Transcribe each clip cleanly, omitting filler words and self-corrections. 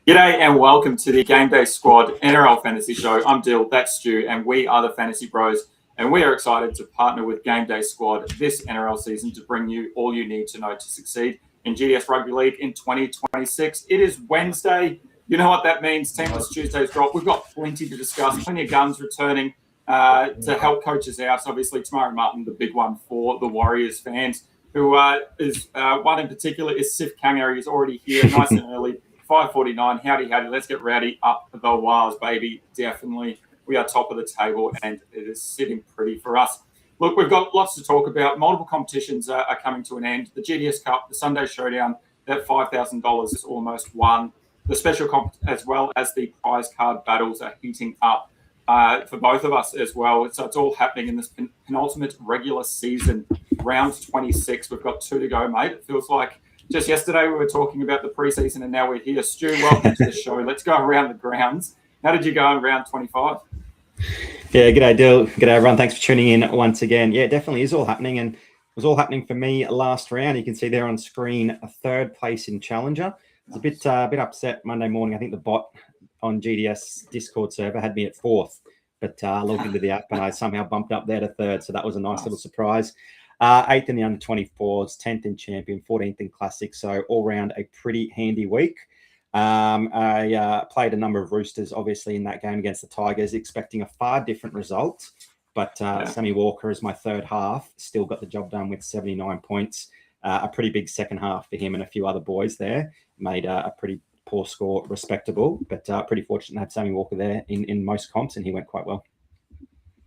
G'day and welcome to the GameDay Squad NRL Fantasy Show. I'm Dyl, that's Stu, and we are the Fantasy Bros. And we are excited to partner with GameDay Squad this NRL season to bring you all you need to know to succeed in GDS Rugby League in 2026. It is Wednesday. You know what that means. Teamless Tuesdays drop. We've got plenty to discuss, plenty of guns returning to help coaches out. So obviously, Tamari Martin, the big one for the Warriors fans, who is one in particular is Sif Kanga. He's already here nice and early. 5:49. Howdy. Let's get rowdy up the wires, baby. Definitely. We are top of the table and it is sitting pretty for us. Look, we've got lots to talk about. Multiple competitions are coming to an end. The GDS Cup, the Sunday Showdown, that $5,000 is almost won. The special comp as well as the prize card battles are heating up for both of us as well. So it's all happening in this penultimate regular season, round 26. We've got 2 to go, mate. It feels like just yesterday we were talking about the preseason and now we're here. Stu, welcome to the show. Let's go around the grounds. How did you go in round 25? Yeah, g'day Dyl. G'day everyone. Thanks for tuning in once again. Yeah, it definitely is all happening, and it was all happening for me last round. You can see there on screen a 3rd place in Challenger. It's a bit upset Monday morning. I think the bot on GDS Discord server had me at 4th, but I logged into the app and I somehow bumped up there to 3rd. So that was a nice little surprise. 8th in the under 24s, 10th in Champion, 14th in Classic. So all round a pretty handy week. I played a number of Roosters, obviously, in that game against the Tigers, expecting a far different result. But Sammy Walker, as my third half, still got the job done with 79 points. A pretty big second half for him and a few other boys there. Made a pretty poor score respectable, but pretty fortunate to have Sammy Walker there in most comps, and he went quite well.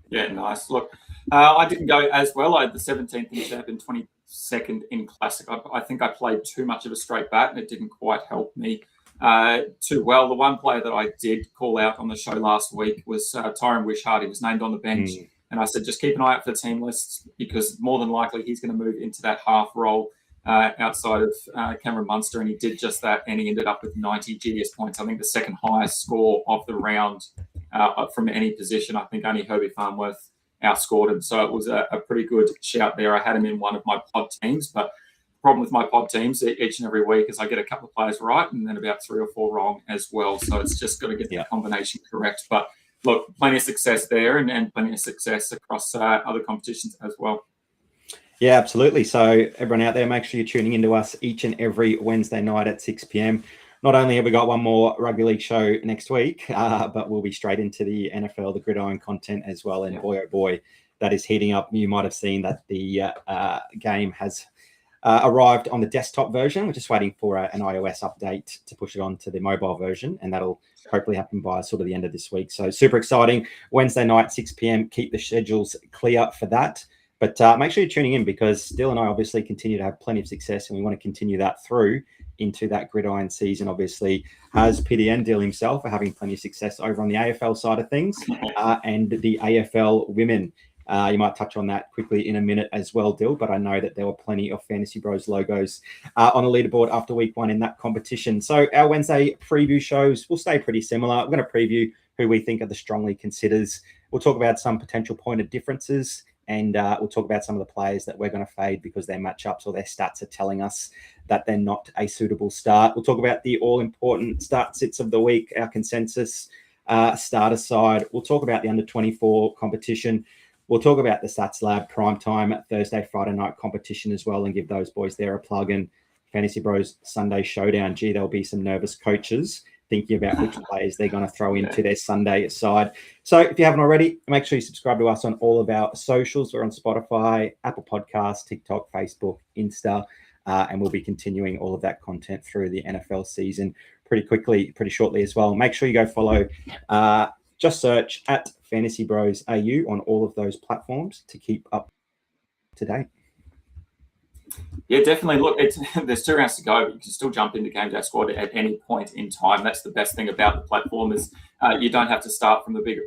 Yeah, nice. Look, I didn't go as well. I had the 17th in Champion, 22nd in Classic. I think I played too much of a straight bat, and it didn't quite help me too well. The one player that I did call out on the show last week was Tyron Wishart. He was named on the bench. And I said, just keep an eye out for the team lists because more than likely he's going to move into that half role outside of Cameron Munster. And he did just that. And he ended up with 90 GDS points. I think the second highest score of the round from any position. I think only Herbie Farnworth outscored him. So it was a pretty good shout there. I had him in one of my pod teams, but the problem with my pod teams each and every week is I get a couple of players right and then about 3 or 4 wrong as well. So it's just got to get the combination correct. But look, plenty of success there and plenty of success across other competitions as well. Yeah, absolutely. So everyone out there, make sure you're tuning into us each and every Wednesday night at 6 p.m. Not only have we got one more rugby league show next week, but we'll be straight into the NFL, the gridiron content as well. And boy, oh boy, that is heating up. You might have seen that the game has arrived on the desktop version. We're just waiting for an iOS update to push it on to the mobile version, and that'll hopefully happen by sort of the end of this week. So super exciting. Wednesday night, 6 p.m. Keep the schedules clear for that. But make sure you're tuning in because Dyl and I obviously continue to have plenty of success, and we want to continue that through into that gridiron season. Obviously, has PDN Dyl himself are having plenty of success over on the AFL side of things and the AFL women. You might touch on that quickly in a minute as well, Dyl, but I know that there were plenty of Fantasy Bros logos on the leaderboard after week 1 in that competition. So our Wednesday preview shows will stay pretty similar. We're going to preview who we think are the strongly considers. We'll talk about some potential point of differences, and we'll talk about some of the players that we're going to fade because their matchups or their stats are telling us that they're not a suitable start. We'll talk about the all-important start sits of the week, our consensus starter side. We'll talk about the under-24 competition. We'll talk about the Stats Lab primetime Thursday, Friday night competition as well and give those boys there a plug. And FantasyBros Sunday Showdown. Gee, there'll be some nervous coaches thinking about which players they're going to throw into their Sunday side. So if you haven't already, make sure you subscribe to us on all of our socials. We're on Spotify, Apple Podcasts, TikTok, Facebook, Insta, and we'll be continuing all of that content through the NFL season pretty shortly as well. Make sure you go follow. Just search at FantasyBros AU on all of those platforms to keep up to date. Yeah, definitely. Look, there's 2 rounds to go, but you can still jump into GameDay Squad at any point in time. That's the best thing about the platform is you don't have to start from the very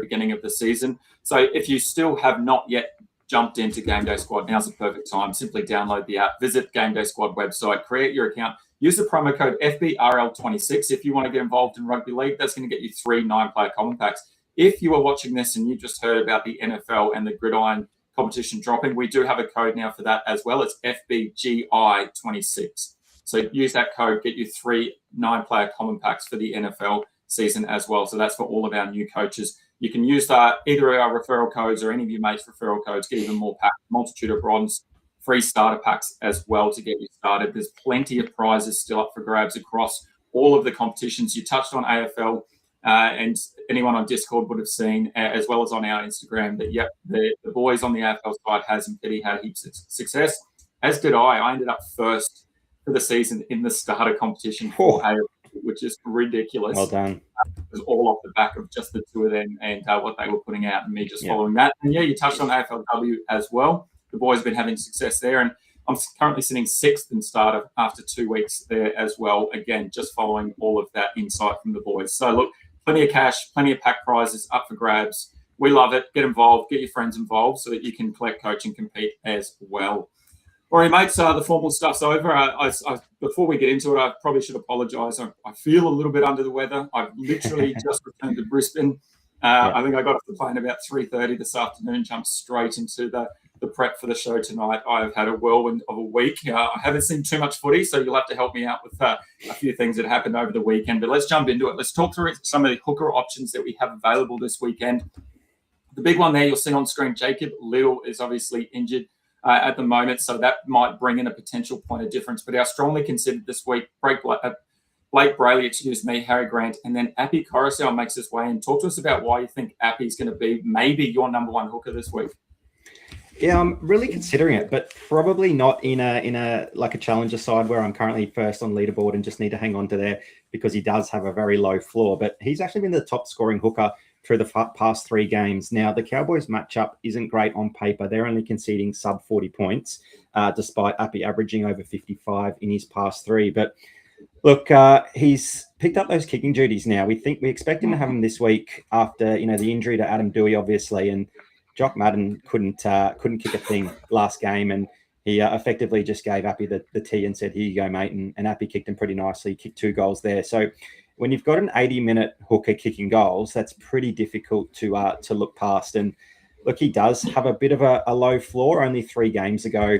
beginning of the season. So if you still have not yet jumped into GameDay Squad, now's the perfect time. Simply download the app, visit GameDay Squad website, create your account, use the promo code FBRL26 if you want to get involved in rugby league. That's going to get you 3 9-player common packs. If you are watching this and you just heard about the NFL and the gridiron competition dropping, we do have a code now for that as well. It's FBGI26. So use that code, get you 3 9-player common packs for the NFL season as well. So that's for all of our new coaches. You can use either of our referral codes or any of your mates' referral codes, get even more packs, multitude of bronze, free starter packs as well to get you started. There's plenty of prizes still up for grabs across all of the competitions. You touched on AFL, and anyone on Discord would have seen, as well as on our Instagram, that, yep, the boys on the AFL side, Haz and Petty, had heaps of success, as did I. I ended up first for the season in the starter competition for AFL, which is ridiculous. Well done. It was all off the back of just the two of them and what they were putting out and me just following that. And yeah, you touched on AFLW as well. The boys have been having success there, and I'm currently sitting 6th in starter after 2 weeks there as well. Again, just following all of that insight from the boys. So look, plenty of cash, plenty of pack prizes up for grabs. We love it. Get involved, get your friends involved so that you can collect, coach, and compete as well. All right, mates, the formal stuff's over. Before we get into it, I probably should apologise. I feel a little bit under the weather. I've literally just returned to Brisbane. I think I got off the plane about 3:30 this afternoon, jumped straight into the prep for the show tonight. I've had a whirlwind of a week. I haven't seen too much footy, so you'll have to help me out with a few things that happened over the weekend. But let's jump into it. Let's talk through some of the hooker options that we have available this weekend. The big one there you'll see on screen, Jacob Little is obviously injured at the moment, so that might bring in a potential point of difference. But our strongly considered this week, Blake Brayley, Harry Grant, and then Appy Coruscant makes his way in. Talk to us about why you think Appy's going to be maybe your number one hooker this week. Yeah, I'm really considering it, but probably not in a like a challenger side where I'm currently first on leaderboard and just need to hang on to there because he does have a very low floor. But he's actually been the top scoring hooker through the past 3 games. Now, the Cowboys matchup isn't great on paper. They're only conceding sub 40 points, despite Appy averaging over 55 in his past 3. But look, he's picked up those kicking duties now. We expect him to have him this week after the injury to Adam Dewey, obviously, and Jock Madden couldn't kick a thing last game, and he effectively just gave Appy the tee and said, "Here you go, mate." And Appy kicked him pretty nicely. He kicked 2 goals there. So when you've got an 80-minute hooker kicking goals, that's pretty difficult to look past. And look, he does have a bit of a low floor. Only 3 games ago,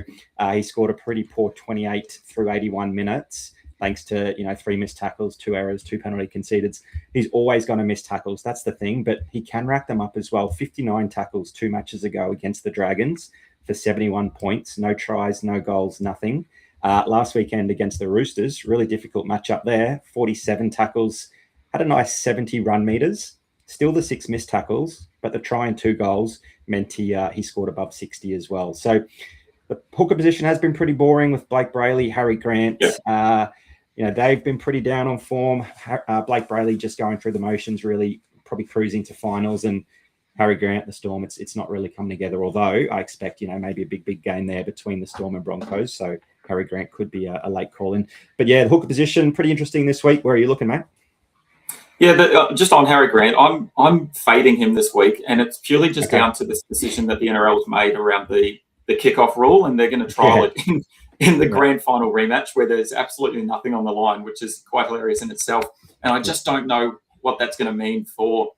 he scored a pretty poor 28 through 81 minutes. Thanks to 3 missed tackles, 2 errors, 2 penalty conceded. He's always going to miss tackles. That's the thing, but he can rack them up as well. 59 tackles 2 matches ago against the Dragons for 71 points. No tries, no goals, nothing. Last weekend against the Roosters, really difficult matchup there. 47 tackles, had a nice 70 run meters. Still the 6 missed tackles, but the try and 2 goals meant he scored above 60 as well. So the hooker position has been pretty boring with Blake Brayley, Harry Grant. They've been pretty down on form. Blake Brayley just going through the motions, really probably cruising to finals, and Harry Grant, the Storm, it's not really come together, although I expect, maybe a big game there between the Storm and Broncos. So Harry Grant could be a late call-in. But yeah, the hooker position, pretty interesting this week. Where are you looking, mate? Yeah, just on Harry Grant, I'm fading him this week, and it's purely just down to this decision that the NRL has made around the kickoff rule, and they're going to trial it in the grand final rematch where there's absolutely nothing on the line, which is quite hilarious in itself. And I just don't know what that's going to mean for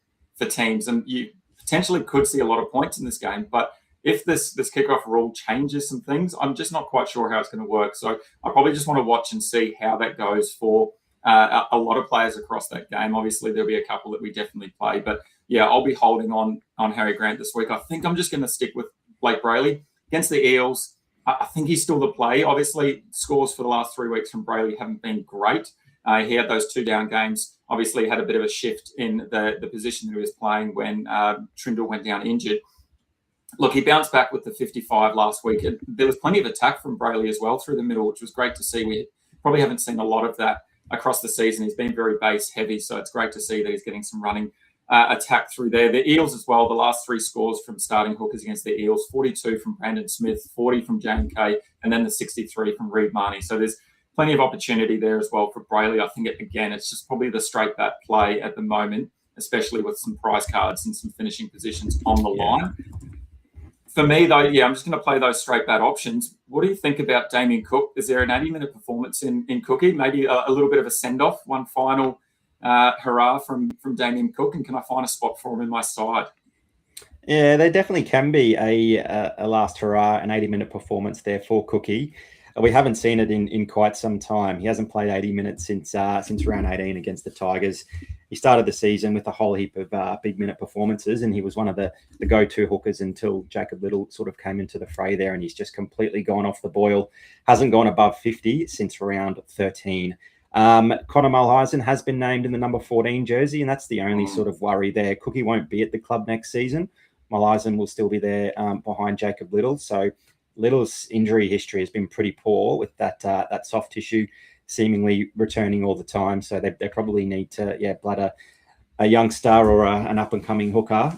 teams. And you potentially could see a lot of points in this game, but if this kickoff rule changes some things, I'm just not quite sure how it's going to work. So I probably just want to watch and see how that goes for a lot of players across that game. Obviously, there'll be a couple that we definitely play, but yeah, I'll be holding on Harry Grant this week. I think I'm just going to stick with Blake Brayley against the Eels. I think he's still the play. Obviously, scores for the last 3 weeks from Brayley haven't been great. He had those 2 down games. Obviously, had a bit of a shift in the position that he was playing when Trindle went down injured. Look, he bounced back with the 55 last week. And there was plenty of attack from Brayley as well through the middle, which was great to see. We probably haven't seen a lot of that across the season. He's been very base heavy, so it's great to see that he's getting some running attack through there. The Eels as well, the last 3 scores from starting hookers against the Eels, 42 from Brandon Smith, 40 from J&K, and then the 63 from Reid Marnie. So there's plenty of opportunity there as well for Brayley. I think, it's just probably the straight bat play at the moment, especially with some prize cards and some finishing positions on the line. For me, though, I'm just going to play those straight bat options. What do you think about Damien Cook? Is there an 80-minute performance in Cookie? Maybe a little bit of a send-off, one final hurrah from Damien Cook, and can I find a spot for him in my side? Yeah, there definitely can be a last hurrah, an 80-minute performance there for Cookie. We haven't seen it in quite some time. He hasn't played 80 minutes since round 18 against the Tigers. He started the season with a whole heap of big minute performances, and he was one of the go-to hookers until Jacob Liddle sort of came into the fray there, and he's just completely gone off the boil. Hasn't gone above 50 since round 13. Connor Mulhisen has been named in the number 14 jersey, and that's the only sort of worry there. Cookie won't be at the club next season. Mulhisen will still be there behind Jacob Liddle. So Little's injury history has been pretty poor with that soft tissue seemingly returning all the time. So they probably need to blood a young star or an up-and-coming hooker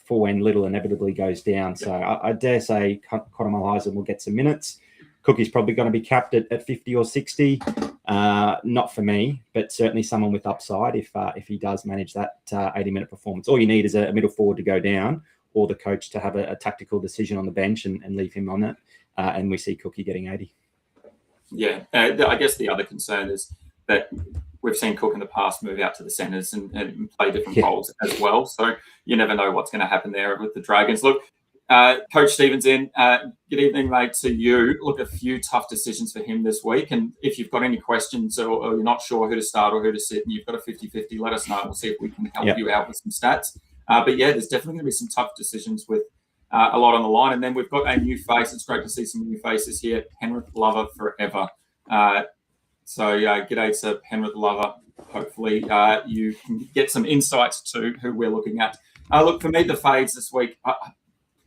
for when Liddle inevitably goes down. So I dare say Connor Mulhisen will get some minutes. Cookie's probably going to be capped at 50 or 60. Not for me, but certainly someone with upside if he does manage that 80-minute performance. All you need is a middle forward to go down, or the coach to have a tactical decision on the bench and leave him on it. And we see Cookie getting 80. Yeah, I guess the other concern is that we've seen Cook in the past move out to the centres and play different roles as well. So you never know what's going to happen there with the Dragons. Look, Coach Stevens in. Good evening, mate, to you. Look, a few tough decisions for him this week. And if you've got any questions or you're not sure who to start or who to sit and you've got a 50-50, let us know. We'll see if we can help you out with some stats. But yeah, there's definitely going to be some tough decisions with a lot on the line. And then we've got a new face. It's great to see some new faces here. Penrith Lover forever. So g'day to Penrith Lover. Hopefully you can get some insights to who we're looking at. Look, for me, the fades this week,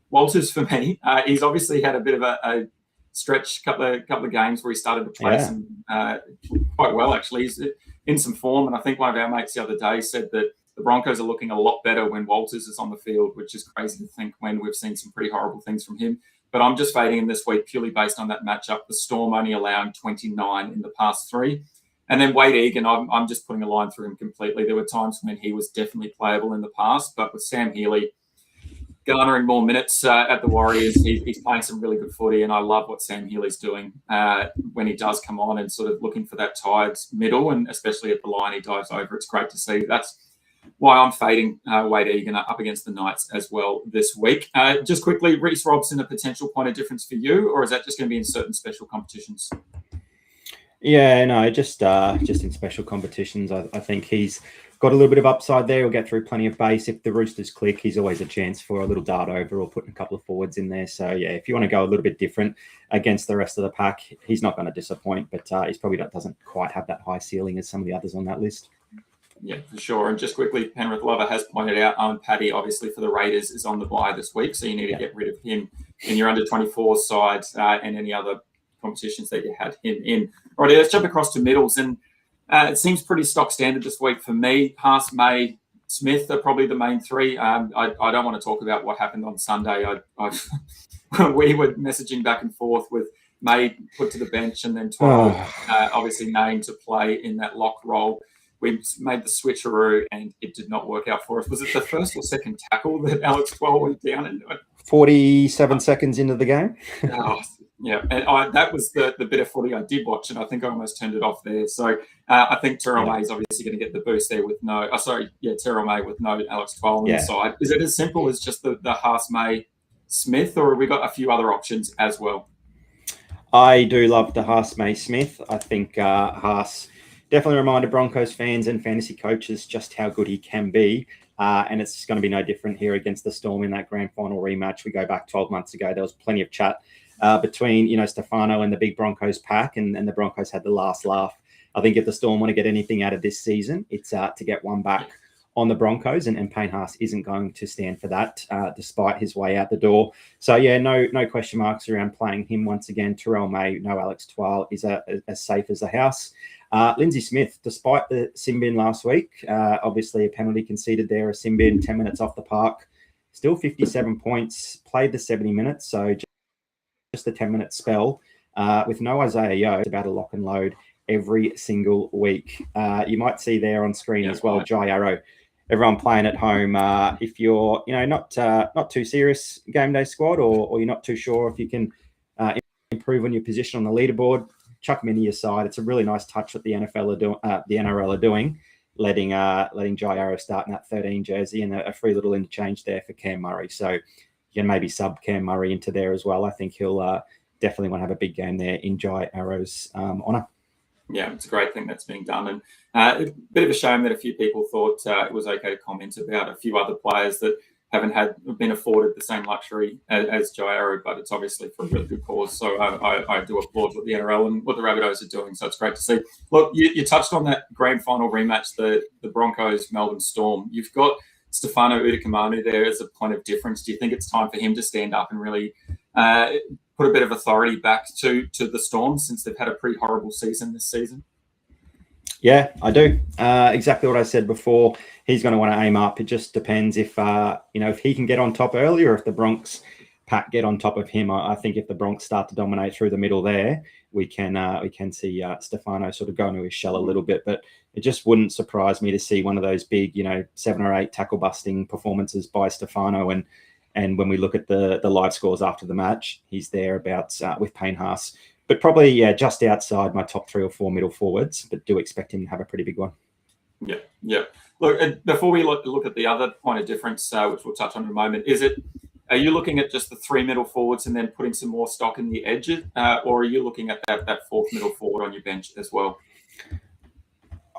Walters for me. He's obviously had a bit of a stretch, couple of games where he started to play some quite well, actually. He's in some form. And I think one of our mates the other day said that the Broncos are looking a lot better when Walters is on the field, which is crazy to think when we've seen some pretty horrible things from him. But I'm just fading him this week purely based on that matchup. The Storm only allowing 29 in the past 3. And then Wade Egan, I'm just putting a line through him completely. There were times when he was definitely playable in the past, but with Sam Healey garnering more minutes at the Warriors, he's playing some really good footy, and I love what Sam Healey's doing when he does come on and sort of looking for that tired middle, and especially at the line he dives over. It's great to see. That's why I'm fading Wade Egan up against the Knights as well this week. Just quickly, Reece Robson, a potential point of difference for you, or is that just going to be in certain special competitions? Yeah, no, just in special competitions. I think he's got a little bit of upside there. He'll get through plenty of base. If the Roosters click, he's always a chance for a little dart over or putting a couple of forwards in there. So, yeah, if you want to go a little bit different against the rest of the pack, he's not going to disappoint, but he's probably doesn't quite have that high ceiling as some of the others on that list. Yeah, for sure. And just quickly, Penrith Lover has pointed out Paddy, obviously, for the Raiders is on the bye this week, so you need to get rid of him in your under-24 side and any other competitions that you had him in. All right, let's jump across to middles. And it seems pretty stock standard this week for me. Haas, May, Smith are probably the main three. I don't want to talk about what happened on Sunday. We were messaging back and forth with May put to the bench and then obviously named to play in that lock role. We made the switcheroo and it did not work out for us. Was it the first or second tackle that Alex Twell went down in? 47 seconds into the game. Yeah, and that was the bit of footy I did watch, and I think I almost turned it off there. So I think Terrell May is obviously going to get the boost there with Terrell May with no Alex Twell on the side. Is it as simple as just the Haas, May, Smith, or have we got a few other options as well? I do love the Haas, May, Smith. I think Haas definitely reminded Broncos fans and fantasy coaches just how good he can be. And it's going to be no different here against the Storm in that grand final rematch. We go back 12 months ago. There was plenty of chat between, Stefano and the big Broncos pack, and the Broncos had the last laugh. I think if the Storm want to get anything out of this season, it's to get one back on the Broncos, and Payne Haas isn't going to stand for that, despite his way out the door. So, yeah, no question marks around playing him once again. Terrell May, no Alex Twal is as safe as the house. Lindsay Smith, despite the sin bin last week, obviously a penalty conceded there, a sin bin, 10 minutes off the park, still 57 points, played the 70 minutes, so just a 10-minute spell with no Isaiah Yeo. It's about a lock and load every single week. You might see there on screen as well, Jai Arrow. Everyone playing at home, if you're not too serious game day squad, or you're not too sure if you can improve on your position on the leaderboard, chuck him into your side. It's a really nice touch that the NRL are doing, letting Jai Arrow start in that 13 jersey, and a free little interchange there for Cam Murray. So you can maybe sub Cam Murray into there as well. I think he'll definitely want to have a big game there in Jai Arrow's honour. Yeah, it's a great thing that's being done. And a bit of a shame that a few people thought it was okay to comment about a few other players that haven't been afforded the same luxury as Jai Arrow, but it's obviously for a really good cause. So I do applaud what the NRL and what the Rabbitohs are doing. So it's great to see. Look, you touched on that grand final rematch, the Broncos Melbourne Storm. You've got Stefano Udikamanu there as a point of difference. Do you think it's time for him to stand up and really put a bit of authority back to the Storm, since they've had a pretty horrible season this season? Yeah, I do. Exactly what I said before. He's going to want to aim up. It just depends if if he can get on top early, or if the Bronx pack get on top of him. I think if the Bronx start to dominate through the middle there, we can see Stefano sort of go into his shell a little bit. But it just wouldn't surprise me to see one of those big, 7 or 8 tackle busting performances by Stefano. And when we look at the live scores after the match, he's thereabouts with Payne Haas. But probably, just outside my top 3 or 4 middle forwards, but do expect him to have a pretty big one. Yeah. Look, before we look at the other point of difference, which we'll touch on in a moment, are you looking at just the 3 middle forwards and then putting some more stock in the edges, or are you looking at that 4th middle forward on your bench as well?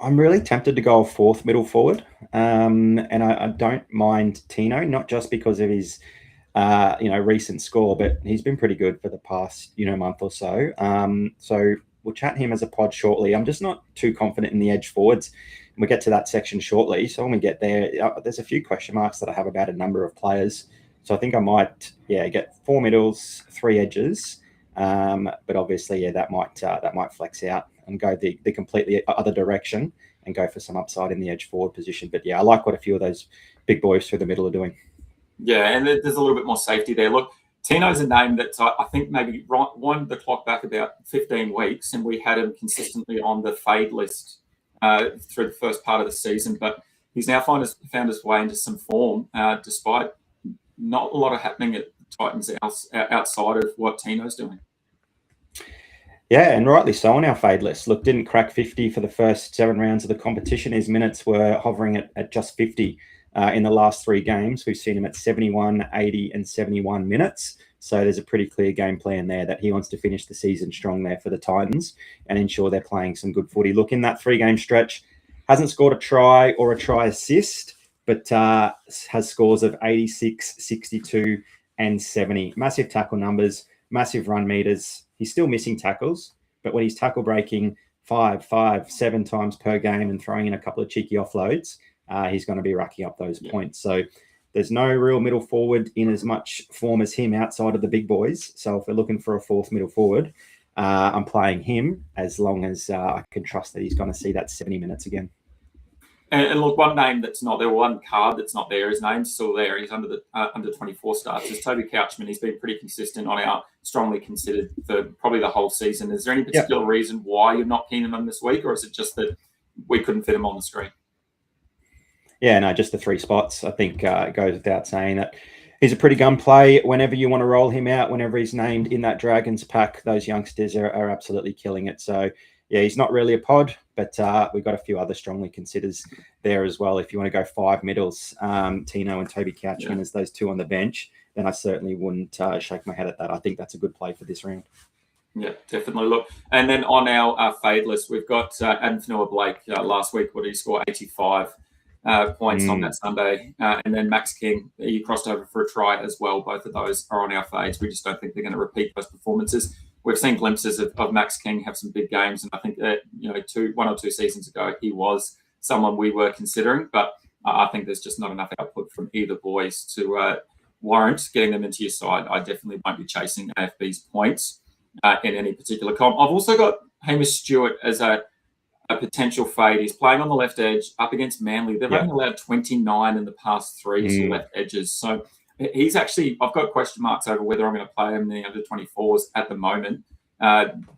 I'm really tempted to go a 4th middle forward, and I don't mind Tino, not just because of his recent score, but he's been pretty good for the past month or so. So we'll chat him as a pod shortly. I'm just not too confident in the edge forwards. We'll get to that section shortly. So when we get there, there's a few question marks that I have about a number of players. So I think I might get 4 middles, 3 edges. But obviously, that might flex out and go the completely other direction and go for some upside in the edge forward position. But I like what a few of those big boys through the middle are doing. Yeah, and there's a little bit more safety there. Look, Tino's a name that I think maybe wind the clock back about 15 weeks, and we had him consistently on the fade list through the first part of the season. But he's now found his way into some form, despite not a lot of happening at Titans outside of what Tino's doing. Yeah, and rightly so on our fade list. Look, didn't crack 50 for the first 7 rounds of the competition. His minutes were hovering at just 50 in the last 3 games. We've seen him at 71, 80, and 71 minutes. So there's a pretty clear game plan there that he wants to finish the season strong there for the Titans and ensure they're playing some good footy. Look, in that 3-game stretch, hasn't scored a try or a try assist, but has scores of 86, 62, and 70. Massive tackle numbers, massive run meters. He's still missing tackles, but when he's tackle breaking 5, 7 times per game and throwing in a couple of cheeky offloads, he's going to be racking up those points. So there's no real middle forward in as much form as him outside of the big boys. So if we're looking for a 4th middle forward, I'm playing him as long as I can trust that he's going to see that 70 minutes again. And look, one name that's not there, one card that's not there, his name's still there. He's under the under 24 starts. Is Toby Couchman. He's been pretty consistent on our strongly considered for probably the whole season. Is there any particular reason why you're not keen on him this week, or is it just that we couldn't fit him on the screen? Yeah, no, just the 3 spots. I think it goes without saying that he's a pretty gun play. Whenever you want to roll him out, whenever he's named in that Dragons pack, those youngsters are absolutely killing it. So, yeah, he's not really a pod, but we've got a few other strongly considers there as well. If you want to go 5 middles, Tino and Toby Couchman as those 2 on the bench, then I certainly wouldn't shake my head at that. I think that's a good play for this round. Yeah, definitely. Look, and then on our fade list, we've got Adam Fanua-Blake. Last week, what did he score? 85 points on that Sunday. And then Max King, he crossed over for a try as well. Both of those are on our fades. We just don't think they're going to repeat those performances. We've seen glimpses of Max King have some big games, and I think that 1 or 2 seasons ago he was someone we were considering, but I think there's just not enough output from either boys to warrant getting them into your side. I definitely won't be chasing AFB's points in any particular comp. I've also got Hamish Stewart as a potential fade. He's playing on the left edge up against Manly. They've only allowed 29 in the past 3 left edges, so he's actually, I've got question marks over whether I'm going to play him in the under 24s at the moment.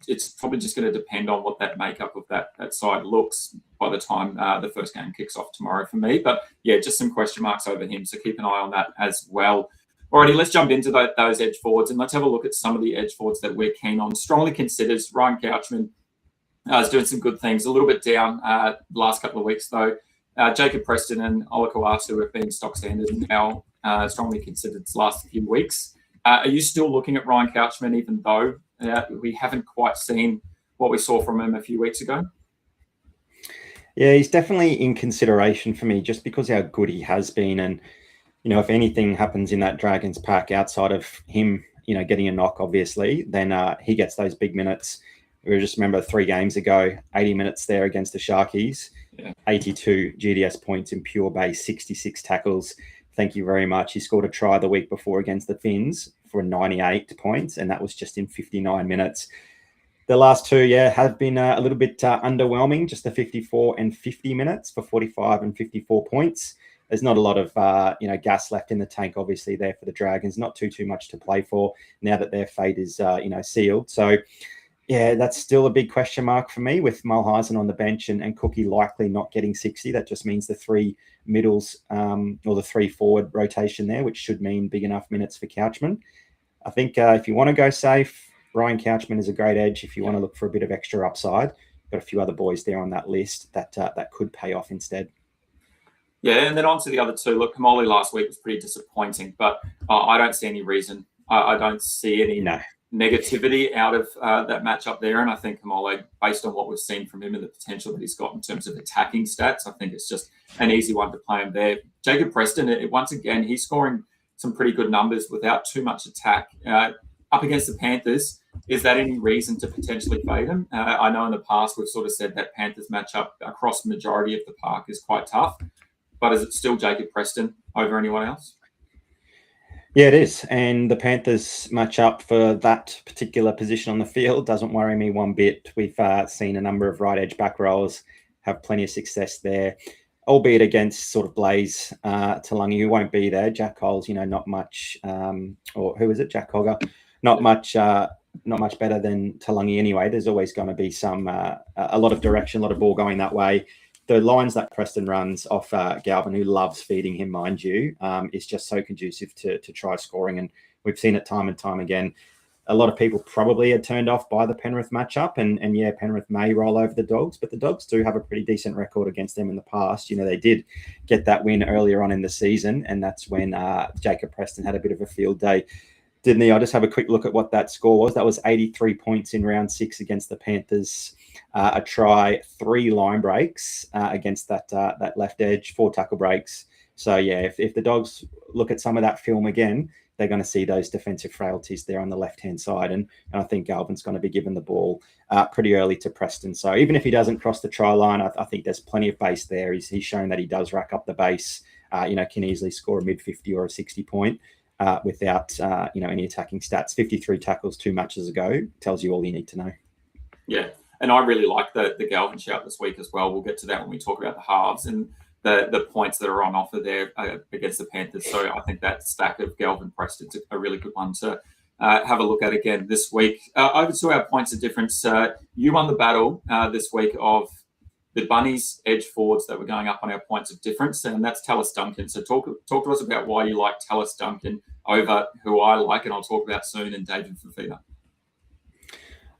It's probably just going to depend on what that makeup of that side looks by the time the first game kicks off tomorrow for me. But yeah, just some question marks over him. So keep an eye on that as well. Alrighty, let's jump into those edge forwards and let's have a look at some of the edge forwards that we're keen on. Strongly considered. Ryan Couchman is doing some good things. A little bit down the last couple of weeks though. Jacob Preston and Ola Kawasu have been stock standard now, strongly considered last few weeks. Are you still looking at Ryan Couchman, even though we haven't quite seen what we saw from him a few weeks ago. Yeah, he's definitely in consideration for me just because how good he has been. And, if anything happens in that Dragons pack outside of him, getting a knock, obviously, then he gets those big minutes. We just remember 3 games ago, 80 minutes there against the Sharkies, 82 GDS points in pure base, 66 tackles. Thank you very much. He scored a try the week before against the Finns for 98 points, and that was just in 59 minutes. The last 2, have been a little bit underwhelming, just the 54 and 50 minutes for 45 and 54 points. There's not a lot of, gas left in the tank, obviously, there for the Dragons. Not too much to play for now that their fate is, sealed. So, yeah, that's still a big question mark for me with Mulhausen on the bench and Cookie likely not getting 60. That just means the 3 middles or the 3 forward rotation there, which should mean big enough minutes for Couchman. I think if you want to go safe, Ryan Couchman is a great edge. If you want to look for a bit of extra upside, got a few other boys there on that list that could pay off instead. Yeah, and then on to the other 2. Look, Kamali last week was pretty disappointing, but I don't see any reason. I don't see any negativity out of that matchup there. And I think Kamali, based on what we've seen from him and the potential that he's got in terms of attacking stats, I think it's just an easy one to play him there. Jacob Preston, once again, he's scoring some pretty good numbers without too much attack. Up against the Panthers, is that any reason to potentially fade him? I know in the past we've sort of said that Panthers matchup across the majority of the park is quite tough, but is it still Jacob Preston over anyone else? Yeah, it is. And the Panthers matchup for that particular position on the field doesn't worry me one bit. We've seen a number of right edge back rows have plenty of success there, albeit against sort of Blaze Talangi, who won't be there. Jack Cole's, not much, or who is it? Jack Cogger. Not much better than Talangi anyway. There's always going to be a lot of direction, a lot of ball going that way. The lines that Preston runs off Galvin, who loves feeding him, mind you, is just so conducive to try scoring. And we've seen it time and time again. A lot of people probably are turned off by the Penrith matchup. And Penrith may roll over the Dogs, but the Dogs do have a pretty decent record against them in the past. They did get that win earlier on in the season, and that's when Jacob Preston had a bit of a field day. Didn't he? I'll just have a quick look at what that score was. That was 83 points in round 6 against the Panthers. A try, 3 line breaks against that left edge, 4 tackle breaks. So, if the Dogs look at some of that film again, they're going to see those defensive frailties there on the left-hand side. And I think Galvin's going to be given the ball pretty early to Preston. So even if he doesn't cross the try line, I think there's plenty of base there. He's shown that he does rack up the base, can easily score a mid-50 or a 60 point. Without any attacking stats. 53 tackles 2 matches ago tells you all you need to know. Yeah, and I really like the Galvin shout this week as well. We'll get to that when we talk about the halves and the points that are on offer there against the Panthers. So I think that stack of Galvin Preston's a really good one to have a look at again this week. Over to our points of difference. You won the battle this week of the Bunnies edge forwards that were going up on our points of difference, and that's Tallis Duncan. So talk to us about why you like Tallis Duncan over who I like, and I'll talk about soon, and David Fafita.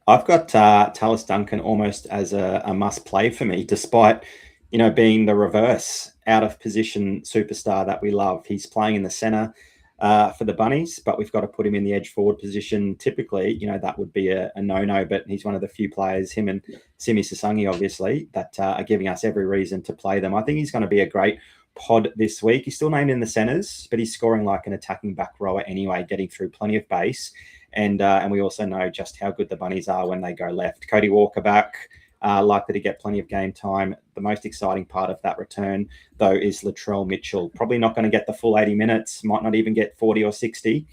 I've got Tallis Duncan almost as a must play for me, despite being the reverse out of position superstar that we love. He's playing in the centre for the Bunnies, but we've got to put him in the edge forward position. Typically, that would be a no-no, but he's one of the few players, him and Simi Sasangi, obviously, that are giving us every reason to play them. I think he's going to be a great pod this week. He's still named in the centres, but he's scoring like an attacking back rower anyway, getting through plenty of base. And we also know just how good the Bunnies are when they go left. Cody Walker back, likely to get plenty of game time. The most exciting part of that return, though, is Latrell Mitchell. Probably not going to get the full 80 minutes, might not even get 40 or 60.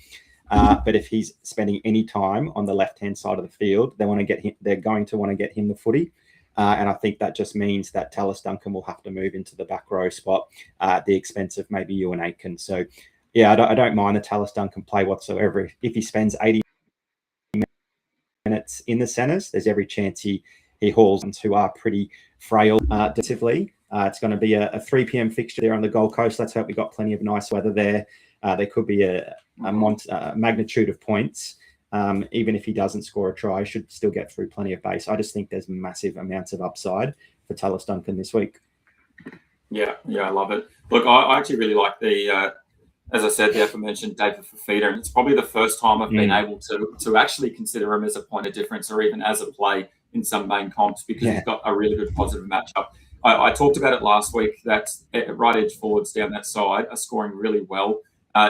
But if he's spending any time on the left-hand side of the field, they're going to want to get him the footy. And I think that just means that Tallis Duncan will have to move into the back row spot at the expense of maybe Ewan Aitken. So, I don't mind the Tallis Duncan play whatsoever. If he spends 80 minutes in the centres, there's every chance he hauls who are pretty frail defensively. It's going to be a 3 p.m. fixture there on the Gold Coast. Let's hope we got plenty of nice weather there. There could be a magnitude of points. Even if he doesn't score a try, he should still get through plenty of base. I just think there's massive amounts of upside for Tallis Duncan this week. Yeah, I love it. Look, I actually really like the as I said, the aforementioned David Fafita, and it's probably the first time I've been able to actually consider him as a point of difference or even as a play in some main comps because he's got a really good positive matchup. I talked about it last week that right edge forwards down that side are scoring really well.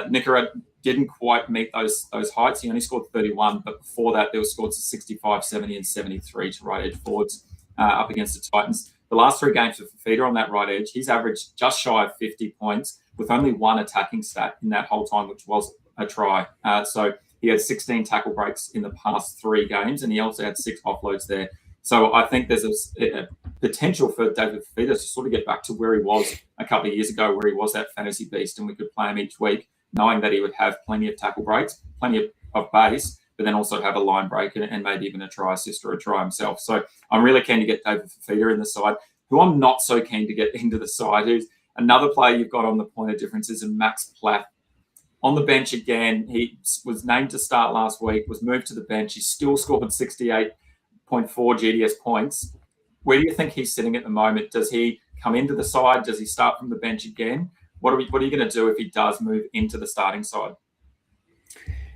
Nicaragua didn't quite meet those heights. He only scored 31, but before that, there were scores of 65, 70, and 73 to right edge forwards up against the Titans. The last 3 games for Fafita on that right edge, he's averaged just shy of 50 points with only 1 attacking stat in that whole time, which was a try. So he had 16 tackle breaks in the past 3 games, and he also had 6 offloads there. So I think there's a potential for David Fafita to sort of get back to where he was a couple of years ago, where he was that fantasy beast, and we could play him each week, knowing that he would have plenty of tackle breaks, plenty of base, but then also have a line break and maybe even a try assist or a try himself. So I'm really keen to get David Fafita in the side. Who I'm not so keen to get into the side, who's another player you've got on the point of difference, is Max Platt. On the bench again, he was named to start last week, was moved to the bench. He still scored 68.4 GDS points. Where do you think he's sitting at the moment? Does he come into the side? Does he start from the bench again? What are you going to do if he does move into the starting side?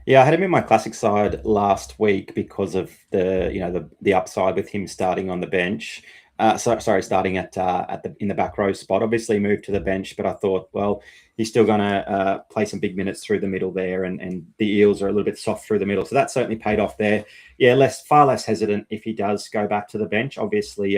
Yeah, I had him in my classic side last week because of the upside with him starting on the bench. Starting in the back row spot. Obviously moved to the bench, but I thought, well, he's still going to play some big minutes through the middle there, and the Eels are a little bit soft through the middle, so that certainly paid off there. Yeah, far less hesitant if he does go back to the bench. Obviously,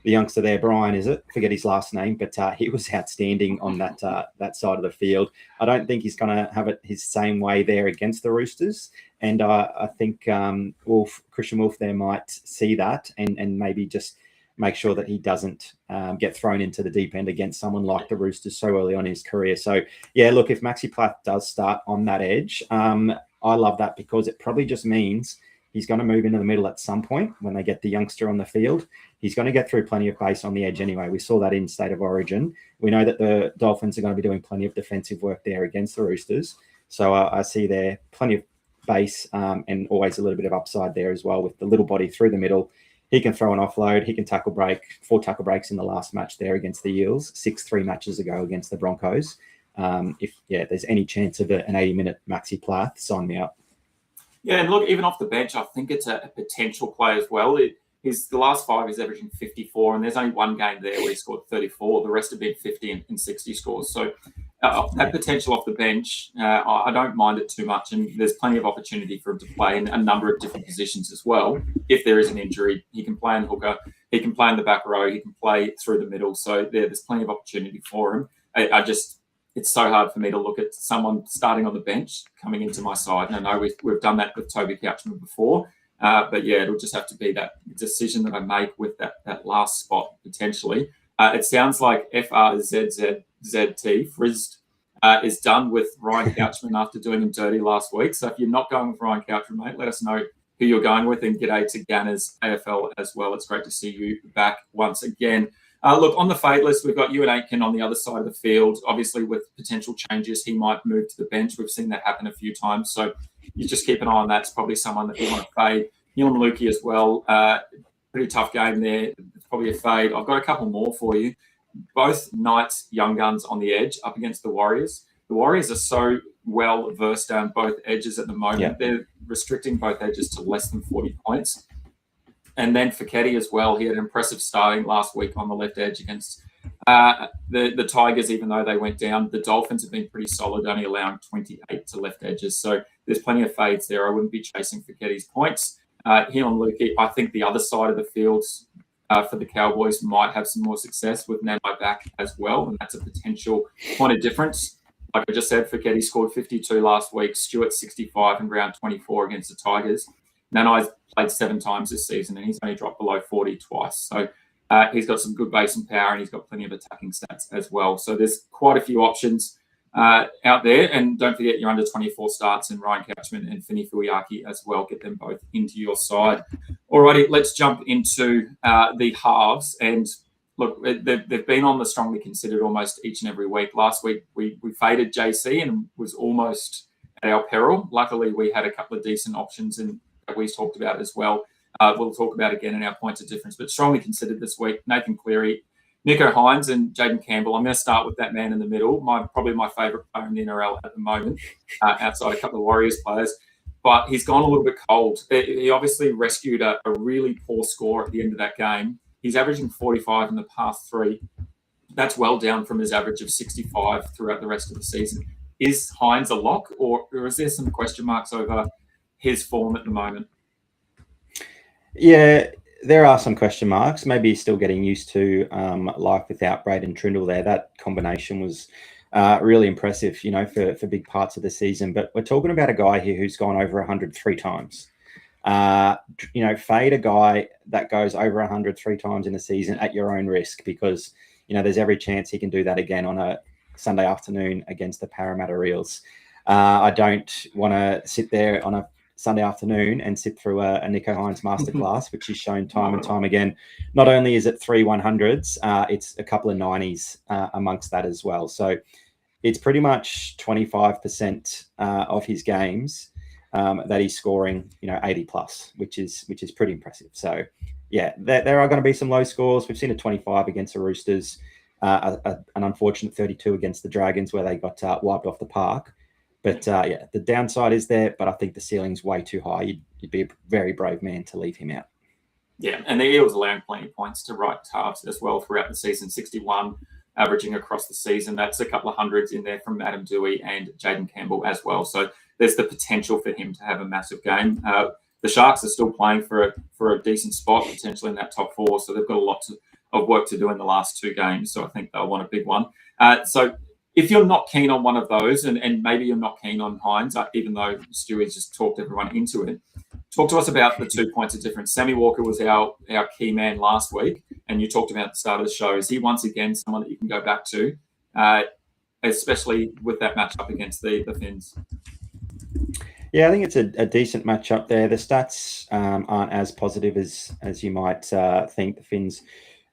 the youngster there, Brian, forget his last name, but he was outstanding on that side of the field. I don't think he's going to have it his same way there against the Roosters, and I think Christian Wolf there might see that and maybe just make sure that he doesn't get thrown into the deep end against someone like the Roosters so early on in his career. So, yeah, look, if Maxi Platt does start on that edge, I love that because it probably just means he's going to move into the middle at some point when they get the youngster on the field. He's going to get through plenty of base on the edge anyway. We saw that in State of Origin. We know that the Dolphins are going to be doing plenty of defensive work there against the Roosters. So I see there plenty of base and always a little bit of upside there as well with the little body through the middle. He can throw an offload. He can tackle break. 4 tackle breaks in the last match there against the Eels. 6-3 matches ago against the Broncos. If there's any chance of an 80-minute Maxi Plath, sign me up. Yeah, and look, even off the bench, I think it's a potential play as well. The last 5 is averaging 54, and there's only 1 game there where he scored 34. The rest have been 50 and 60 scores. So that potential off the bench, I don't mind it too much, and there's plenty of opportunity for him to play in a number of different positions as well. If there is an injury, he can play in hooker, he can play in the back row, he can play through the middle. So there's plenty of opportunity for him. It's so hard for me to look at someone starting on the bench coming into my side. And I know we've done that with Toby Couchman before. But yeah, it'll just have to be that decision that I make with that last spot potentially. It sounds like FRZZZT, Frizzed, is done with Ryan Couchman after doing him dirty last week. So if you're not going with Ryan Couchman, mate, let us know who you're going with, and g'day to Ganners AFL as well. It's great to see you back once again. Look, on the fade list, we've got Ewan Aitken on the other side of the field. Obviously, with potential changes, he might move to the bench. We've seen that happen a few times. So you just keep an eye on that. It's probably someone that you want to fade. Neil Maluki as well. Pretty tough game there. It's probably a fade. I've got a couple more for you. Both Knights young guns on the edge up against the Warriors. The Warriors are so well versed down both edges at the moment. Yeah. They're restricting both edges to less than 40 points. And then Feketi as well. He had an impressive starting last week on the left edge against the Tigers, even though they went down. The Dolphins have been pretty solid, only allowing 28 to left edges. So there's plenty of fades there. I wouldn't be chasing Feketi's points. Here on Lukey, I think the other side of the field for the Cowboys might have some more success with Nanai back as well. And that's a potential point of difference. Like I just said, Feketi scored 52 last week. Stewart 65 in round 24 against the Tigers. Nanai's played 7 times this season, and he's only dropped below 40 twice. So he's got some good base and power, and he's got plenty of attacking stats as well. So there's quite a few options out there. And don't forget your under 24 starts and Ryan Couchman and Fini Fuiaki as well. Get them both into your side. Alrighty, let's jump into the halves. And look, they've been on the strongly considered almost each and every week. Last week, we faded JC and was almost at our peril. Luckily, we had a couple of decent options and that we talked about as well. We'll talk about again in our points of difference, but strongly considered this week. Nathan Cleary, Nicho Hynes and Jaden Campbell. I'm going to start with that man in the middle. Probably my favourite player in the NRL at the moment, outside a couple of Warriors players. But he's gone a little bit cold. He obviously rescued a really poor score at the end of that game. He's averaging 45 in the past 3. That's well down from his average of 65 throughout the rest of the season. Is Hynes a lock, or is there some question marks over his form at the moment? Yeah, there are some question marks. Maybe he's still getting used to life without Braden Trindle there. That combination was really impressive, for big parts of the season. But we're talking about a guy here who's gone over 100 3 times. Fade a guy that goes over 100 3 times in a season at your own risk, because there's every chance he can do that again on a Sunday afternoon against the Parramatta Eels. I don't want to sit there on a Sunday afternoon and sit through a Nicho Hynes masterclass, which is shown time and time again. Not only is it 3 100s, it's a couple of 90s amongst that as well. So it's pretty much 25% of his games that he's scoring, 80 plus, which is pretty impressive. So yeah, there are going to be some low scores. We've seen a 25 against the Roosters, an unfortunate 32 against the Dragons where they got wiped off the park. But the downside is there, but I think the ceiling's way too high. You'd be a very brave man to leave him out. Yeah, and the Eels allowing plenty of points to right halves as well throughout the season. 61 averaging across the season. That's a couple of hundreds in there from Adam Dewey and Jaden Campbell as well. So there's the potential for him to have a massive game. The Sharks are still playing for a decent spot, potentially in that top 4. So they've got a lot of work to do in the last 2 games. So I think they'll want a big one. So if you're not keen on one of those, and maybe you're not keen on Hynes, even though Stewie's just talked everyone into it, talk to us about the 2 points of difference. Sammy Walker was our key man last week, and you talked about at the start of the show. Is he once again someone that you can go back to, especially with that matchup against the Finns? Yeah, I think it's a decent matchup there. The stats aren't as positive as you might think. The Finns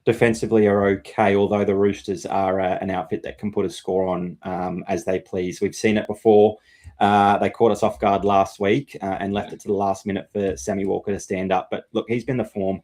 defensively are okay, although the Roosters are an outfit that can put a score on as they please. We've seen it before. They caught us off guard last week and left it to the last minute for Sammy Walker to stand up. But look, he's been the form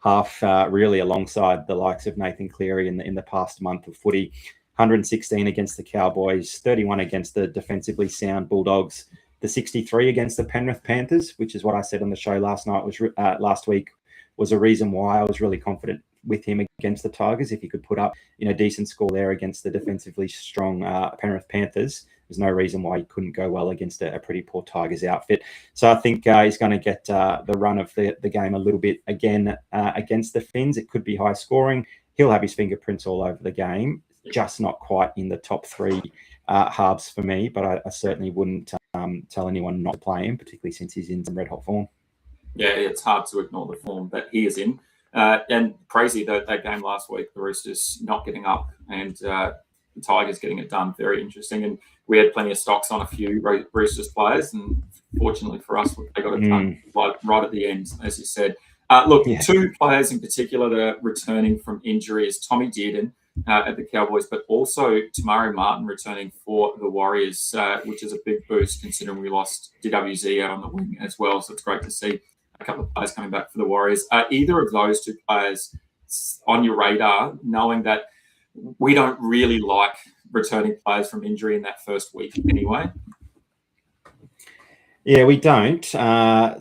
half really alongside the likes of Nathan Cleary in the past month of footy. 116 against the Cowboys, 31 against the defensively sound Bulldogs, the 63 against the Penrith Panthers, which is what I said on the show last week, was a reason why I was really confident with him against the Tigers. If he could put up a decent score there against the defensively strong Penrith Panthers, there's no reason why he couldn't go well against a pretty poor Tigers outfit. So I think he's going to get the run of the game a little bit again against the Finns. It could be high scoring. He'll have his fingerprints all over the game, just not quite in the top 3 halves for me, but I certainly wouldn't tell anyone not to play him, particularly since he's in some red hot form. Yeah, it's hard to ignore the form that he is in. And crazy that game last week, the Roosters not getting up and the Tigers getting it done. Very interesting. And we had plenty of stocks on a few Roosters players, and fortunately for us, they got it done right at the end, as you said. Look, 2 players in particular that are returning from injury is Tommy Dearden at the Cowboys, but also Tamari Martin returning for the Warriors, which is a big boost considering we lost DWZ out on the wing as well. So it's great to see a couple of players coming back for the Warriors. Either of those 2 players on your radar, knowing that we don't really like returning players from injury in that first week anyway? Yeah, we don't.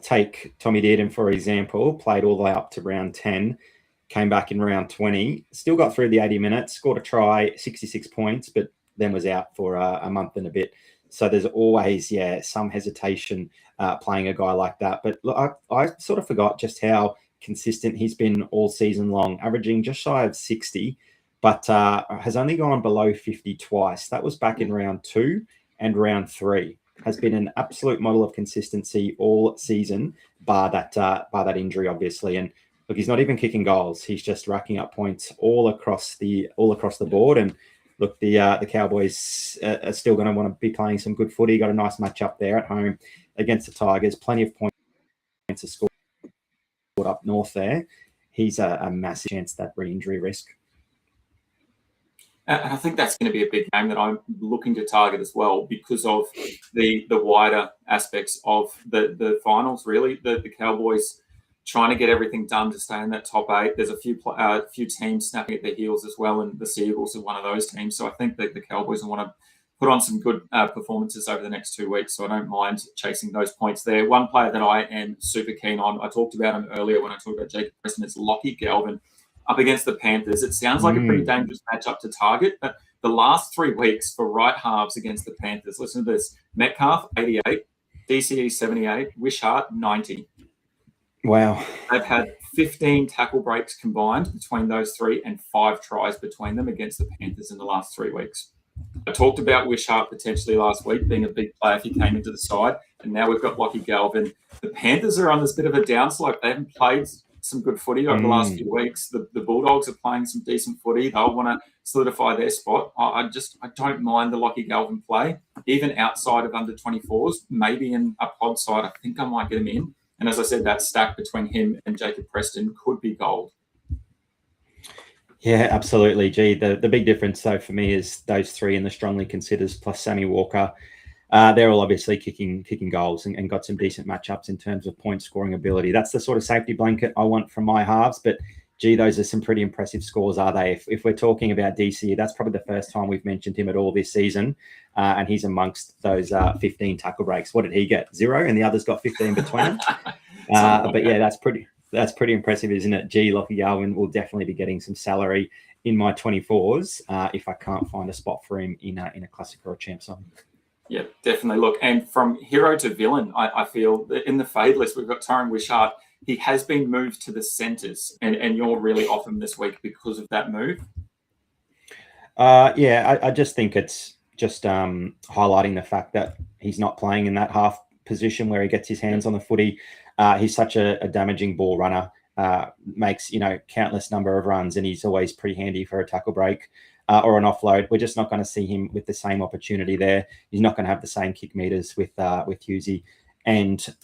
Take Tommy Dearden, for example, played all the way up to round 10, came back in round 20, still got through the 80 minutes, scored a try, 66 points, but then was out for a month and a bit. So there's always, some hesitation playing a guy like that. But look, I sort of forgot just how consistent he's been all season long, averaging just shy of 60, but has only gone below 50 twice. That was back in round 2 and round 3. Has been an absolute model of consistency all season, bar that injury, obviously. And look, he's not even kicking goals. He's just racking up points all across the board. And look, the Cowboys are still going to want to be playing some good footy. Got a nice matchup there at home against the Tigers. Plenty of points to score up north there. He's a massive chance that re-injury risk. And I think that's going to be a big game that I'm looking to target as well because of the wider aspects of the finals, really. The Cowboys trying to get everything done to stay in that top 8. There's a few teams snapping at their heels as well, and the Seagulls are one of those teams. So I think that the Cowboys will want to put on some good performances over the next 2 weeks. So I don't mind chasing those points there. One player that I am super keen on, I talked about him earlier when I talked about Jacob Preston, is Lockie Galvin up against the Panthers. It sounds like a pretty dangerous matchup to target, but the last 3 weeks for right halves against the Panthers, listen to this: Metcalf 88, DCE 78, Wishart 90. Wow. They've had 15 tackle breaks combined between those 3 and 5 tries between them against the Panthers in the last 3 weeks. I talked about Wishart potentially last week being a big player if he came into the side, and now we've got Lockie Galvin. The Panthers are on this bit of a downslope. They haven't played some good footy over the last few weeks. The Bulldogs are playing some decent footy. They'll want to solidify their spot. I don't mind the Lockie Galvin play, even outside of under 24s, maybe in a pod side. I think I might get him in. And as I said, that stack between him and Jacob Preston could be gold. Yeah, absolutely. Gee, the big difference, though, for me is those 3 in the strongly considers plus Sammy Walker. They're all obviously kicking goals and got some decent matchups in terms of point scoring ability. That's the sort of safety blanket I want from my halves. But, gee, those are some pretty impressive scores, are they? If we're talking about DC, that's probably the first time we've mentioned him at all this season. And he's amongst those 15 tackle breaks. What did he get? 0? And the others got 15 between them. But, yeah, that's pretty impressive, isn't it? Gee, Lockie Galvin will definitely be getting some salary in my 24s if I can't find a spot for him in a classic or a champ song. Yeah, definitely. Look, and from hero to villain, I feel that in the fade list, we've got Tyron Wishart. He has been moved to the centres, and you're really off him this week because of that move. I just think it's just highlighting the fact that he's not playing in that half position where he gets his hands on the footy. He's such a damaging ball runner, makes, countless number of runs, and he's always pretty handy for a tackle break or an offload. We're just not going to see him with the same opportunity there. He's not going to have the same kick meters with Hughesy and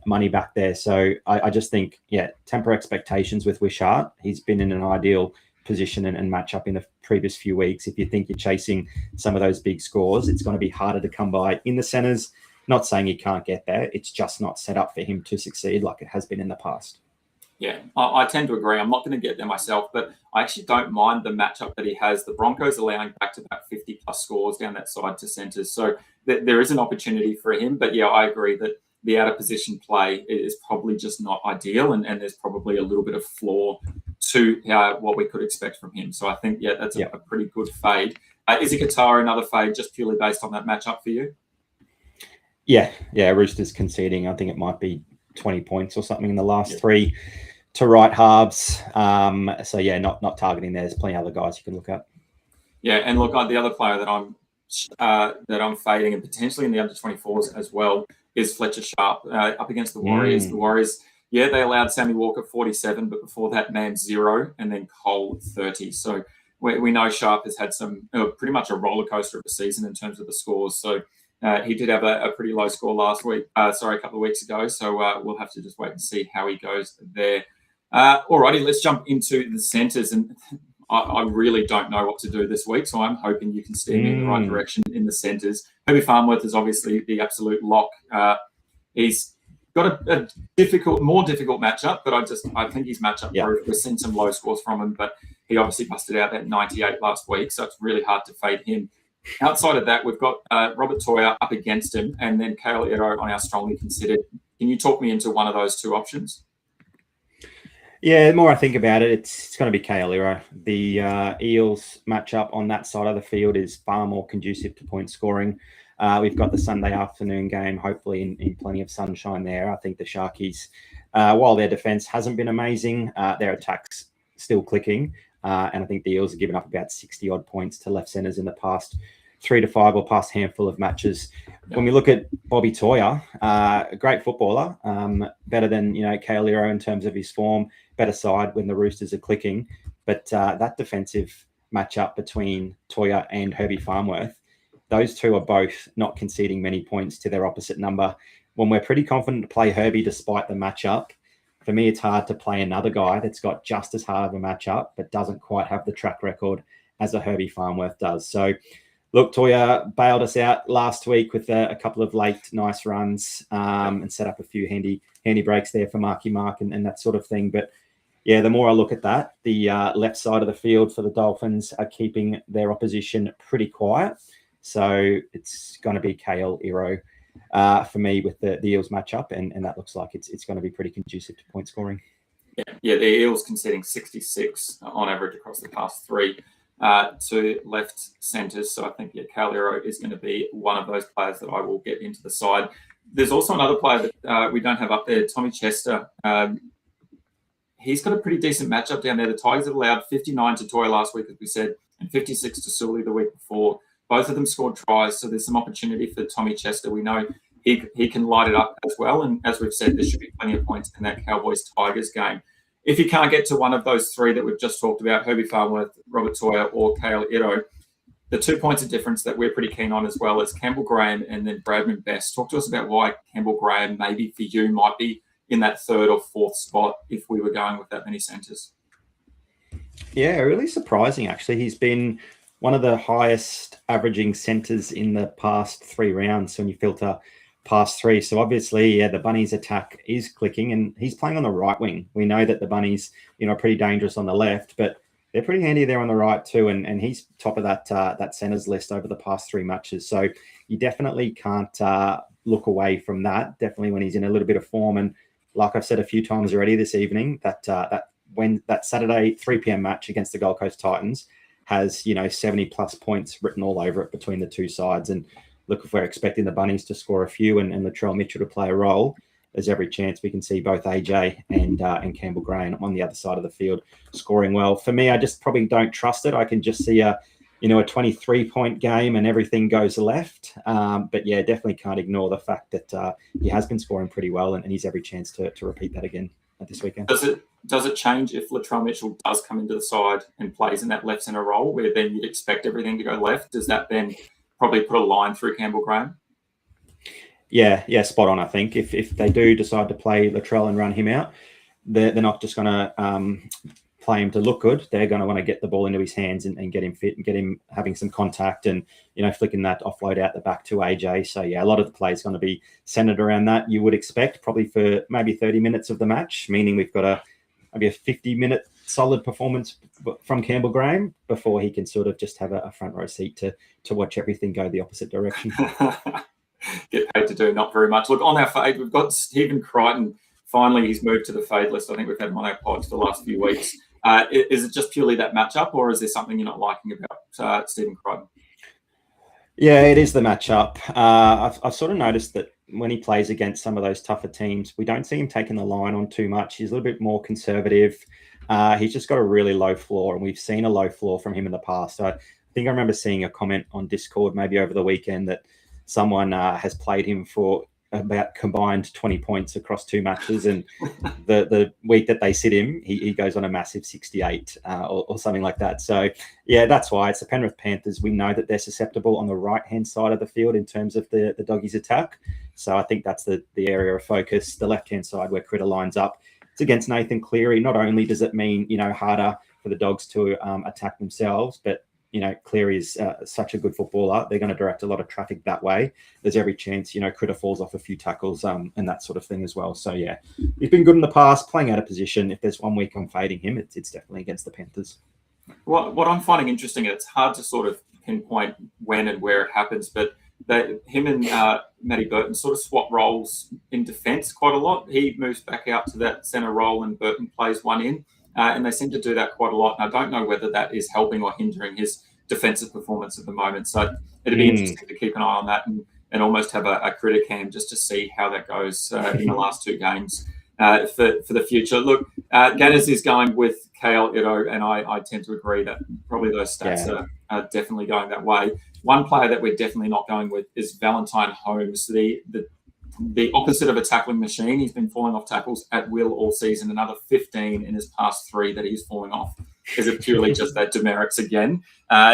money back there. So I just think, temper expectations with Wishart. He's been in an ideal position and match up in the previous few weeks. If you think you're chasing some of those big scores, it's going to be harder to come by in the centres. Not saying he can't get there. It's just not set up for him to succeed like it has been in the past. Yeah, I tend to agree. I'm not going to get there myself, but I actually don't mind the matchup that he has. The Broncos allowing back-to-back 50-plus scores down that side to centres. So there is an opportunity for him. But, I agree that the out-of-position play is probably just not ideal, and there's probably a little bit of flaw to what we could expect from him. So I think, that's a pretty good fade. Is Qatar another fade just purely based on that matchup for you? Yeah, Roosters conceding. I think it might be 20 points or something in the last 3 to right halves. Not targeting there. There's plenty of other guys you can look at. Yeah, and look, the other player that I'm fading, and potentially in the under 24s as well, is Fletcher Sharp up against the Warriors. The Warriors, they allowed Sammy Walker 47, but before that, man 0, and then Cole 30. So we know Sharp has had some pretty much a roller coaster of a season in terms of the scores. So he did have a pretty low score a couple of weeks ago. So we'll have to just wait and see how he goes there. Alrighty, let's jump into the centres. And I really don't know what to do this week, so I'm hoping you can steer me in the right direction in the centres. Herbie Farnworth is obviously the absolute lock. He's got a more difficult matchup, but I think he's matchup proof. We've seen some low scores from him, but he obviously busted out that 98 last week, so it's really hard to fade him. Outside of that, we've got Robert Toya up against him, and then Kale Ero on our strongly considered. Can you talk me into one of those 2 options? Yeah, the more I think about it, it's going to be Kale Ero. The Eels matchup on that side of the field is far more conducive to point scoring. We've got the Sunday afternoon game, hopefully in plenty of sunshine there. I think the Sharkies, while their defence hasn't been amazing, their attack's still clicking. And I think the Eels have given up about 60-odd points to left centres in the past 3 to 5 or past handful of matches. When we look at Bobby Toya, a great footballer, better than Kale Ero in terms of his form, better side when the Roosters are clicking. But that defensive matchup between Toya and Herbie Farnworth, those 2 are both not conceding many points to their opposite number. When we're pretty confident to play Herbie despite the matchup, for me, it's hard to play another guy that's got just as hard of a matchup, but doesn't quite have the track record as a Herbie Farnworth does. So look, Toya bailed us out last week with a couple of late nice runs and set up a few handy breaks there for Marky Mark and that sort of thing. But yeah, the more I look at that, the left side of the field for the Dolphins are keeping their opposition pretty quiet. So it's going to be KL Iro for me with the Eels matchup, and that looks like it's going to be pretty conducive to point scoring. Yeah, the Eels conceding 66 on average across the past three to left centres. So I think KL Iro is going to be one of those players that I will get into the side. There's also another player that we don't have up there, Tommy Chester. He's got a pretty decent matchup down there. The Tigers have allowed 59 to Toy last week, as we said, and 56 to Sully the week before. Both of them scored tries, so there's some opportunity for Tommy Chester. We know he can light it up as well, and as we've said, there should be plenty of points in that Cowboys-Tigers game. If you can't get to one of those three that we've just talked about, Herbie Farnworth, Robert Toya, or KL Iro, the 2 points of difference that we're pretty keen on as well is Campbell Graham and then Bradman Best. Talk to us about why Campbell Graham maybe for you might be in that third or fourth spot if we were going with that many centres. Yeah, really surprising, actually. He's been one of the highest averaging centres in the past 3 rounds when you filter past 3. So obviously, yeah, the Bunnies attack is clicking and he's playing on the right wing. We know that the Bunnies, are pretty dangerous on the left, but they're pretty handy there on the right too. And he's top of that centres list over the past 3 matches. So you definitely can't look away from that, definitely when he's in a little bit of form. And like I've said a few times already this evening, that Saturday 3 p.m. match against the Gold Coast Titans has 70 plus points written all over it between the two sides. And look, if we're expecting the Bunnies to score a few and Latrell Mitchell to play a role, there's every chance we can see both AJ and Campbell Graham on the other side of the field scoring well. For me, I just probably don't trust it. I can just see a 23-point game and everything goes left. But yeah, definitely can't ignore the fact that he has been scoring pretty well and he's every chance to repeat that again this weekend. Does it change if Latrell Mitchell does come into the side and plays in that left centre role where then you'd expect everything to go left? Does that then probably put a line through Campbell Graham? Yeah, spot on. I think if they do decide to play Latrell and run him out, they're not just going to play him to look good. They're going to want to get the ball into his hands and get him fit and get him having some contact and flicking that offload out the back to AJ. So yeah, a lot of the play is going to be centered around that. You would expect probably for maybe 30 minutes of the match, meaning we've got maybe a 50-minute solid performance from Campbell Graham before he can sort of just have a front row seat to watch everything go the opposite direction. Get paid to do not very much. Look, on our fade, we've got Stephen Crichton. Finally, he's moved to the fade list. I think we've had him on our pod for the last few weeks. Is it just purely that matchup, or is there something you're not liking about Stephen Crichton? Yeah, it is the matchup. I've sort of noticed that when he plays against some of those tougher teams, we don't see him taking the line on too much. He's a little bit more conservative. He's just got a really low floor, and we've seen a low floor from him in the past. So I think I remember seeing a comment on Discord maybe over the weekend that someone has played him for about combined 20 points across 2 matches, and the week that they sit him, he goes on a massive 68 or something like that. So yeah, that's why it's the Penrith Panthers. We know that they're susceptible on the right hand side of the field in terms of the Doggies attack. So I think that's the area of focus. The left hand side where Critter lines up, it's against Nathan Cleary. Not only does it mean harder for the Dogs to attack themselves, but Cleary is such a good footballer. They're going to direct a lot of traffic that way. There's every chance, Critter falls off a few tackles and that sort of thing as well. So, yeah, he's been good in the past, playing out of position. If there's one week I'm fading him, it's definitely against the Panthers. What I'm finding interesting, it's hard to sort of pinpoint when and where it happens, but him and Matty Burton sort of swap roles in defence quite a lot. He moves back out to that centre role and Burton plays one in. And they seem to do that quite a lot. And I don't know whether that is helping or hindering his defensive performance at the moment. So it'd be interesting to keep an eye on that and almost have a critter cam just to see how that goes in the last 2 games for the future. Look, Ganners is going with KL Iro, and I tend to agree that probably those stats are definitely going that way. One player that we're definitely not going with is Valentine Holmes, the opposite of a tackling machine. He's been falling off tackles at will all season. Another 15 in his past 3 that he's falling off. Is it purely just that demerits again?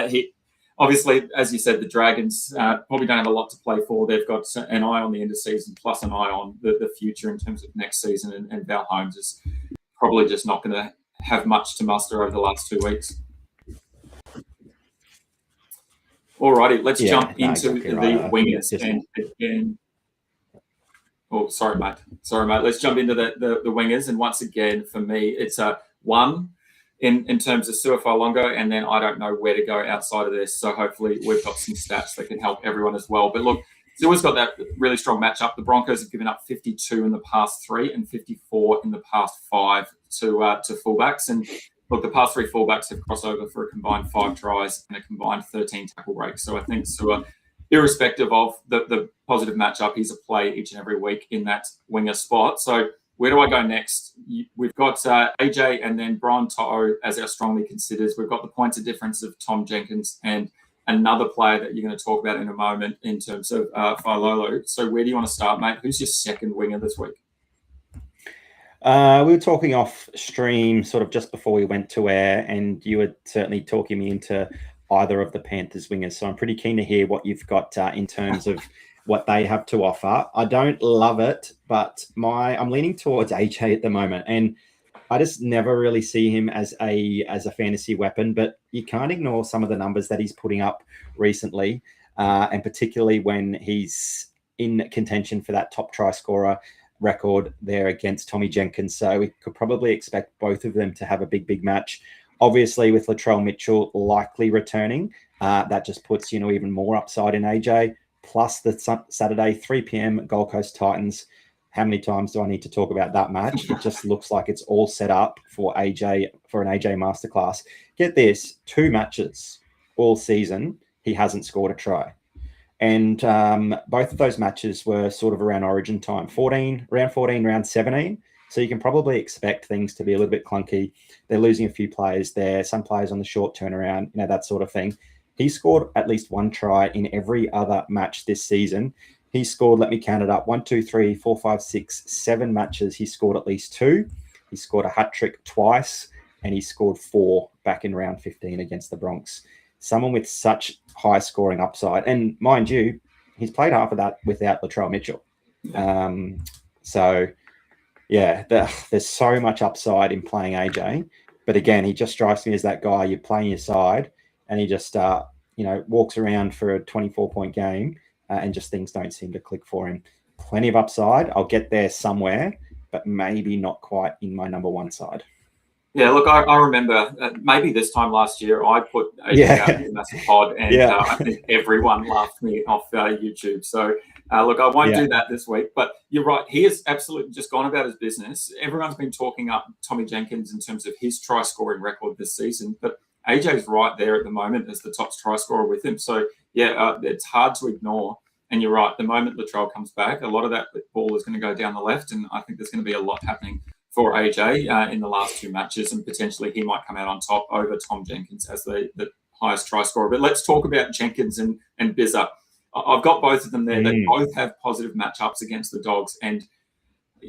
He obviously, as you said, the Dragons probably don't have a lot to play for. They've got an eye on the end of season plus an eye on the future in terms of next season. And Val Holmes is probably just not going to have much to muster over the last 2 weeks. Alrighty, let's Yeah, jump no, into exactly the right. wingers. Just And again, oh, sorry, mate. Let's jump into the wingers. And once again, for me, it's a one in terms of Suafalongo, and then I don't know where to go outside of this. So hopefully we've got some stats that can help everyone as well. But look, Sua's got that really strong matchup. The Broncos have given up 52 in the past 3 and 54 in the past 5 to fullbacks. And look, the past 3 fullbacks have crossed over for a combined 5 tries and a combined 13 tackle breaks. So I think Sua, irrespective of the positive matchup, he's a play each and every week in that winger spot. So where do I go next? We've got AJ and then Brian To'o as our strongly considers. We've got the points of difference of Tom Jenkins and another player that you're going to talk about in a moment in terms of Failolo. So where do you want to start, mate? Who's your second winger this week? We were talking off stream sort of just before we went to air, and you were certainly talking me into either of the Panthers wingers. So I'm pretty keen to hear what you've got in terms of what they have to offer. I don't love it, but I'm leaning towards AJ at the moment, and I just never really see him as a fantasy weapon. But you can't ignore some of the numbers that he's putting up recently, and particularly when he's in contention for that top try scorer record there against Tommy Jenkins. So we could probably expect both of them to have a big match. Obviously, with Latrell Mitchell likely returning, that just puts even more upside in AJ. Plus the Saturday 3 p.m. Gold Coast Titans. How many times do I need to talk about that match? It just looks like it's all set up for an AJ masterclass. Get this, 2 matches all season, he hasn't scored a try. And both of those matches were sort of around origin time, round 14, round 17. So you can probably expect things to be a little bit clunky. They're losing a few players there, some players on the short turnaround, that sort of thing. He scored at least 1 try in every other match this season. He scored, let me count it up, 1, 2, 3, 4, 5, 6, 7 matches. He scored at least 2. He scored a hat trick twice, and he scored 4 back in round 15 against the Bronx. Someone with such high scoring upside. And mind you, he's played half of that without Latrell Mitchell. So, yeah, there's so much upside in playing AJ. But again, he just strikes me as that guy, you're playing your side, and he just, walks around for a 24-point game, and just things don't seem to click for him. Plenty of upside. I'll get there somewhere, but maybe not quite in my number 1 side. Yeah, look, I remember maybe this time last year I put AJ out in the massive pod, and I think everyone laughed me off YouTube. So, look, I won't do that this week. But you're right, he has absolutely just gone about his business. Everyone's been talking up Tommy Jenkins in terms of his try-scoring record this season, but AJ's right there at the moment as the top try scorer with him. So, it's hard to ignore. And you're right, the moment Latrell comes back, a lot of that ball is going to go down the left, and I think there's going to be a lot happening for AJ in the last 2 matches, and potentially he might come out on top over Tom Jenkins as the highest try scorer. But let's talk about Jenkins and Bizza. I've got both of them there. They both have positive matchups against the Dogs, and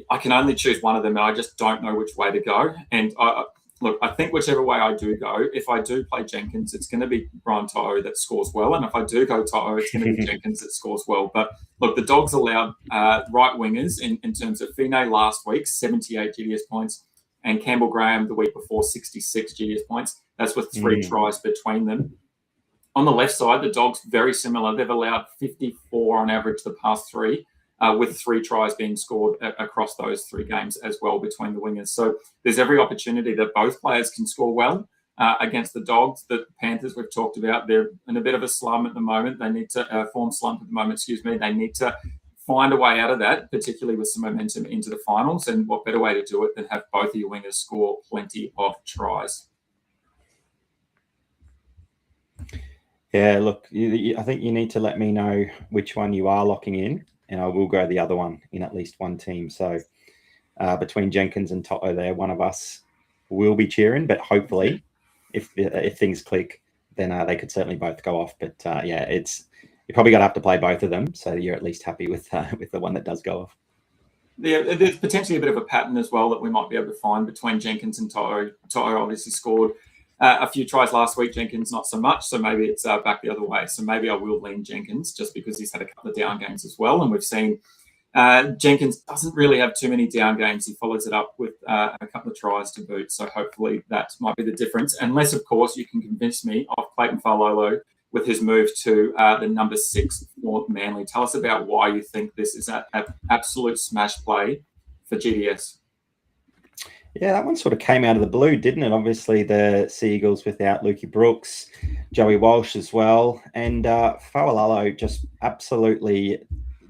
I can only choose one of them, and I just don't know which way to go. And I think whichever way I do go, if I do play Jenkins, it's going to be Brian To'o that scores well. And if I do go To'o, it's going to be Jenkins that scores well. But look, the Dogs allowed right wingers in terms of Fine last week, 78 GDS points, and Campbell Graham the week before, 66 GDS points. That's with 3 tries between them. On the left side, the Dogs, very similar. They've allowed 54 on average the past 3. With 3 tries being scored across those 3 games as well between the wingers. So there's every opportunity that both players can score well against the Dogs. The Panthers we've talked about, they're in a bit of a slump at the moment. They need to form slump at the moment, They need to find a way out of that, particularly with some momentum into the finals. And what better way to do it than have both of your wingers score plenty of tries? Yeah, look, I think you need to let me know which one you are locking in, and I will go the other one in at least one team. So between Jenkins and To'o there, one of us will be cheering, but hopefully if things click, then they could certainly both go off. But you probably got to have to play both of them, so you're at least happy with the one that does go off. Yeah, there's potentially a bit of a pattern as well that we might be able to find between Jenkins and To'o. To'o obviously scored a few tries last week, Jenkins not so much, so maybe it's back the other way. So maybe I will lean Jenkins just because he's had a couple of down games as well, and we've seen Jenkins doesn't really have too many down games. He follows it up with a couple of tries to boot, so hopefully that might be the difference. Unless, of course, you can convince me of Clayton Failolo with his move to the number 6 for Manly. Tell us about why you think this is an absolute smash play for GDS. Yeah, that one sort of came out of the blue, didn't it? Obviously, the Seagulls without Lukey Brooks, Joey Walsh as well, and Fa'alalo just absolutely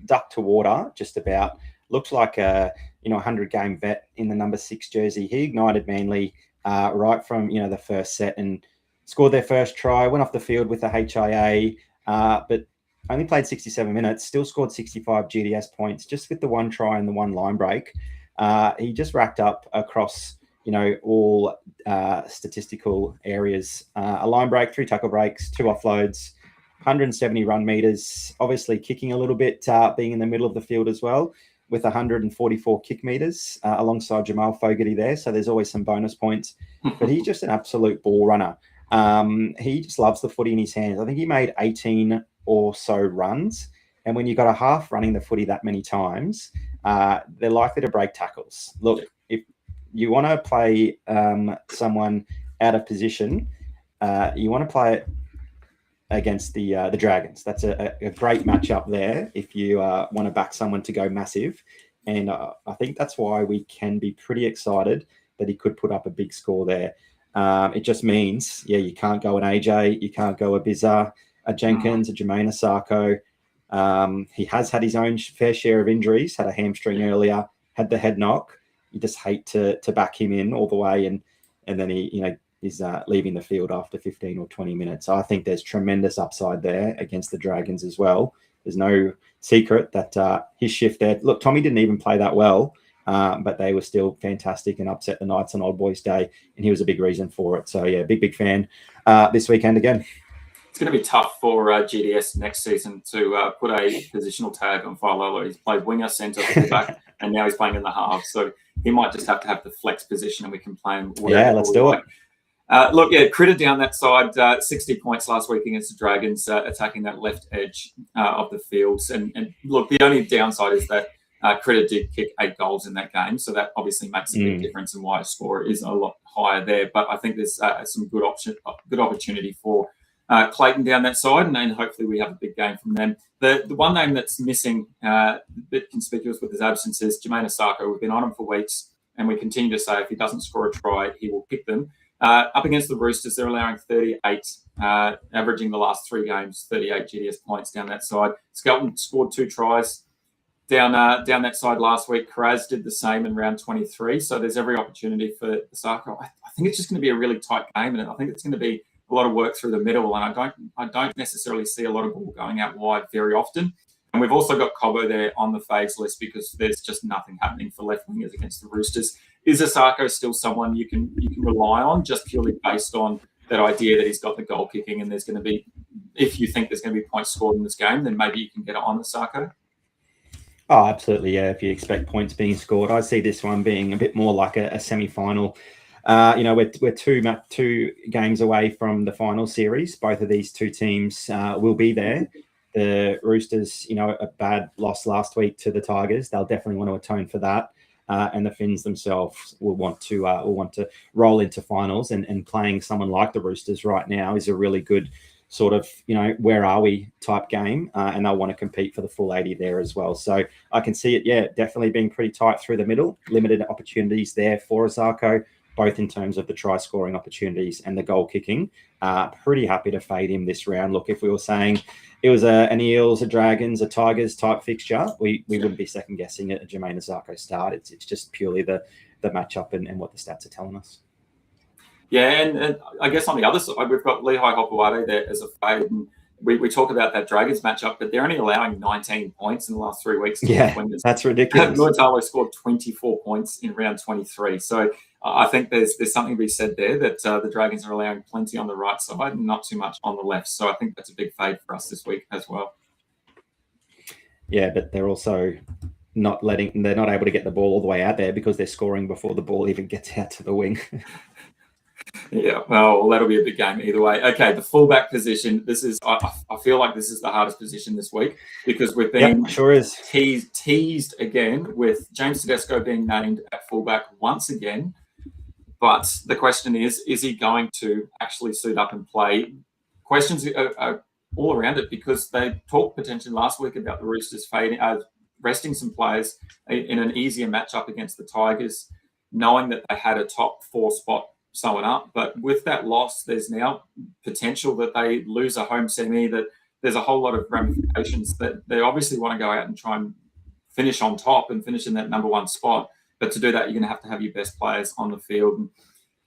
ducked to water, just about. Looks like a 100-game vet in the number 6 jersey. He ignited Manly right from the first set and scored their first try. Went off the field with a HIA, but only played 67 minutes. Still scored 65 GDS points just with the one try and the one line break. He just racked up across, all statistical areas. A line break, 3 tackle breaks, 2 offloads, 170 run meters, obviously kicking a little bit, being in the middle of the field as well, with 144 kick meters alongside Jamal Fogarty there. So there's always some bonus points. But he's just an absolute ball runner. He just loves the footy in his hands. I think he made 18 or so runs. And when you've got a half running the footy that many times, they're likely to break tackles. Look, if you want to play someone out of position, you want to play it against the Dragons. That's a great matchup there if you want to back someone to go massive. And I think that's why we can be pretty excited that he could put up a big score there. It just means, you can't go an AJ, you can't go a Bizarre, a Jenkins, a Jermaine Asako. He has had his own fair share of injuries, had a hamstring earlier, had the head knock. You just hate to back him in all the way and then he is leaving the field after 15 or 20 minutes. So I think there's tremendous upside there against the Dragons as well. There's no secret that his shift there. Look, Tommy didn't even play that well, but they were still fantastic and upset the Knights on Old Boys Day, and he was a big reason for it. So big fan this weekend again. It's going to be tough for GDS next season to put a positional tag on Fa'alalo. He's played winger, centre, fullback, and now he's playing in the half. So he might just have to have the flex position, and we can play him. Yeah, let's do it. Look, Critter down that side, 60 points last week against the Dragons, attacking that left edge of the fields. And look, the only downside is that Critter did kick 8 goals in that game, so that obviously makes a big difference in why his score is a lot higher there. But I think there's some good opportunity for Clayton down that side, and then hopefully we have a big game from them. The one name that's missing, a bit conspicuous with his absence, is Jermaine Asako. We've been on him for weeks, and we continue to say if he doesn't score a try, he will pick them. Up against the Roosters, they're allowing 38, averaging the last 3 games, 38 GDS points down that side. Skelton scored 2 tries down that side last week. Karaz did the same in round 23. So there's every opportunity for Asako. I think it's just going to be a really tight game, and I think it's going to be a lot of work through the middle. And I don't necessarily see a lot of ball going out wide very often. And we've also got Cobbo there on the faves list because there's just nothing happening for left wingers against the Roosters. Is Asako still someone you can rely on just purely based on that idea that he's got the goal kicking and there's going to be, if you think there's going to be points scored in this game, then maybe you can get it on Asako? Oh, absolutely, yeah. If you expect points being scored, I see this one being a bit more like a semi-final. We're 2 games away from the final series. Both of these 2 teams will be there. The Roosters, a bad loss last week to the Tigers. They'll definitely want to atone for that. And the Finns themselves will want to roll into finals. And playing someone like the Roosters right now is a really good sort of, where are we type game. And they'll want to compete for the full 80 there as well. So I can see it, definitely being pretty tight through the middle. Limited opportunities there for Asako, both in terms of the try-scoring opportunities and the goal kicking. Pretty happy to fade him this round. Look, if we were saying it was an Eels, a Dragons, a Tigers type fixture, we wouldn't be second-guessing a Jermaine Asako start. It's just purely the matchup and what the stats are telling us. Yeah, and I guess on the other side, we've got Lehigh Hopewade there as a fade. And we talk about that Dragons matchup, but they're only allowing 19 points in the last 3 weeks. Yeah, that's ridiculous. Muatalo scored 24 points in round 23. So I think there's something to be said there that the Dragons are allowing plenty on the right side and not too much on the left. So I think that's a big fade for us this week as well. Yeah, but they're also they're not able to get the ball all the way out there because they're scoring before the ball even gets out to the wing. Yeah, well, that'll be a big game either way. Okay, the fullback position. This is, I feel like this is the hardest position this week because we've been teased again with James Tedesco being named at fullback once again. But the question is he going to actually suit up and play? Questions are all around it, because they talked potentially last week about the Roosters resting some players in an easier matchup against the Tigers, knowing that they had a top 4 spot sewn up. But with that loss, there's now potential that they lose a home semi, that there's a whole lot of ramifications, that they obviously want to go out and try and finish on top and finish in that number 1 spot. But to do that, you're going to have your best players on the field. And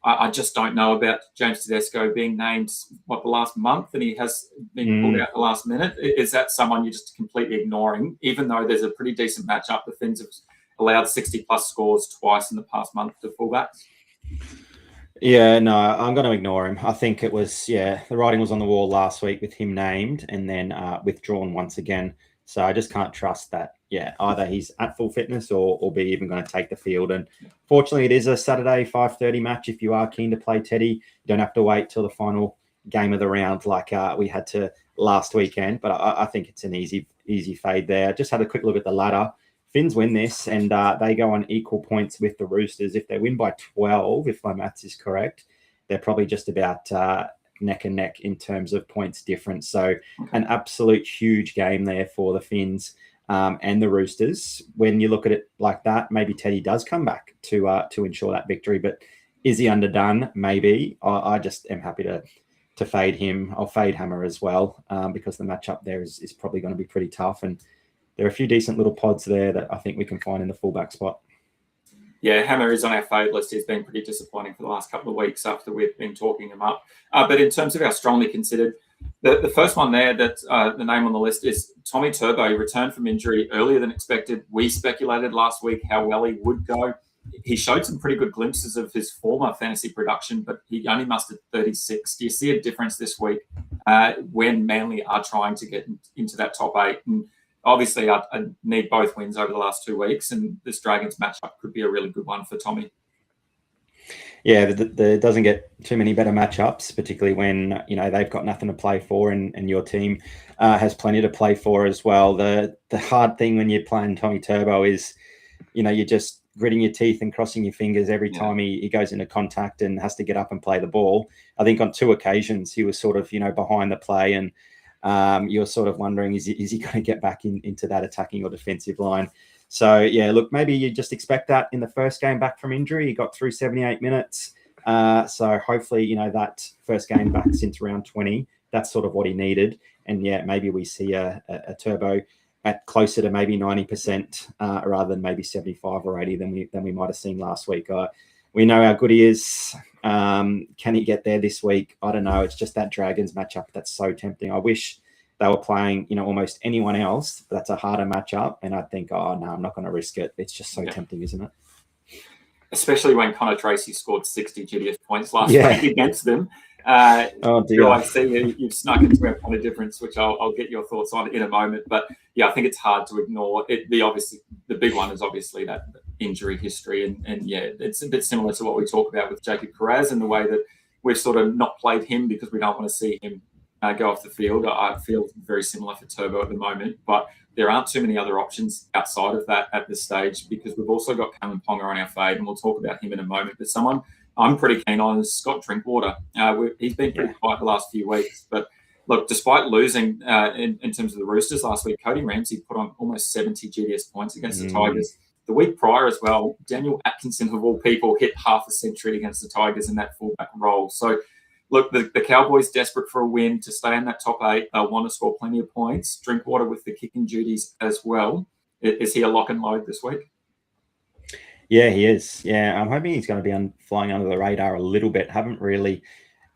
I just don't know about James Tedesco being named, the last month, and he has been pulled out the last minute. Is that someone you're just completely ignoring, even though there's a pretty decent matchup? The Finns have allowed 60-plus scores twice in the past month to fullbacks. Yeah, no, I'm going to ignore him. I think it was, the writing was on the wall last week with him named and then withdrawn once again. So I just can't trust that. Either he's at full fitness or be even going to take the field. And fortunately, it is a Saturday 5:30 match. If you are keen to play Teddy, you don't have to wait till the final game of the round like we had to last weekend. But I think it's an easy fade there. Just had a quick look at the ladder. Finns win this, and they go on equal points with the Roosters. If they win by 12, if my maths is correct, they're probably just about neck and neck in terms of points difference. So an absolute huge game there for the Finns and the Roosters. When you look at it like that, maybe Teddy does come back to ensure that victory. But is he underdone? Maybe. I just am happy to fade him. I'll fade Hammer as well because the matchup there is probably going to be pretty tough. And there are a few decent little pods there that I think we can find in the fullback spot. Yeah, Hammer is on our fade list. He's been pretty disappointing for the last couple of weeks after we've been talking him up. But in terms of our strongly considered, the first one there, that the name on the list is Tommy Turbo. He returned from injury earlier than expected. We speculated last week how well he would go. He showed some pretty good glimpses of his former fantasy production, but he only mustered 36. Do you see a difference this week when Manly are trying to get into that top 8? And obviously, I need both wins over the last 2 weeks, and this Dragons matchup could be a really good one for Tommy. Yeah, there doesn't get too many better matchups, particularly when they've got nothing to play for, and your team has plenty to play for as well. The hard thing when you're playing Tommy Turbo is, you're just gritting your teeth and crossing your fingers every time he goes into contact and has to get up and play the ball. I think on 2 occasions he was sort of behind the play, and you're sort of wondering, is he going to get back into that attacking or defensive line? So, look, maybe you just expect that in the first game back from injury. He got through 78 minutes. So hopefully, that first game back since round 20, that's sort of what he needed. And, maybe we see a Turbo at closer to maybe 90% rather than maybe 75 or 80 than we might have seen last week. We know how good he is. Can he get there this week? I don't know. It's just that Dragons matchup that's so tempting. I wish they were playing, almost anyone else. That's a harder matchup. And I think, oh, no, I'm not going to risk it. It's just so tempting, isn't it? Especially when Connor Tracy scored 60 GDS points last week against them. Oh, dear. I see you've snuck into our point of difference, which I'll get your thoughts on in a moment. But, I think it's hard to ignore. The big one is obviously that injury history. And it's a bit similar to what we talk about with Jacob Carraz and the way that we've sort of not played him because we don't want to see him go off the field. I feel very similar for Turbo at the moment, but there aren't too many other options outside of that at this stage, because we've also got Callum Ponga on our fade, and we'll talk about him in a moment. But someone I'm pretty keen on is Scott Drinkwater. He's been pretty quiet the last few weeks, but look, despite losing in terms of the Roosters last week, Cody Ramsey put on almost 70 GDS points against the Tigers. The week prior as well, Daniel Atkinson, of all people, hit half a century against the Tigers in that fullback role. So, look, the Cowboys desperate for a win to stay in that top 8. They'll want to score plenty of points. Drinkwater with the kicking duties as well. Is he a lock and load this week? Yeah, he is. Yeah, I'm hoping he's going to be flying under the radar a little bit. Haven't really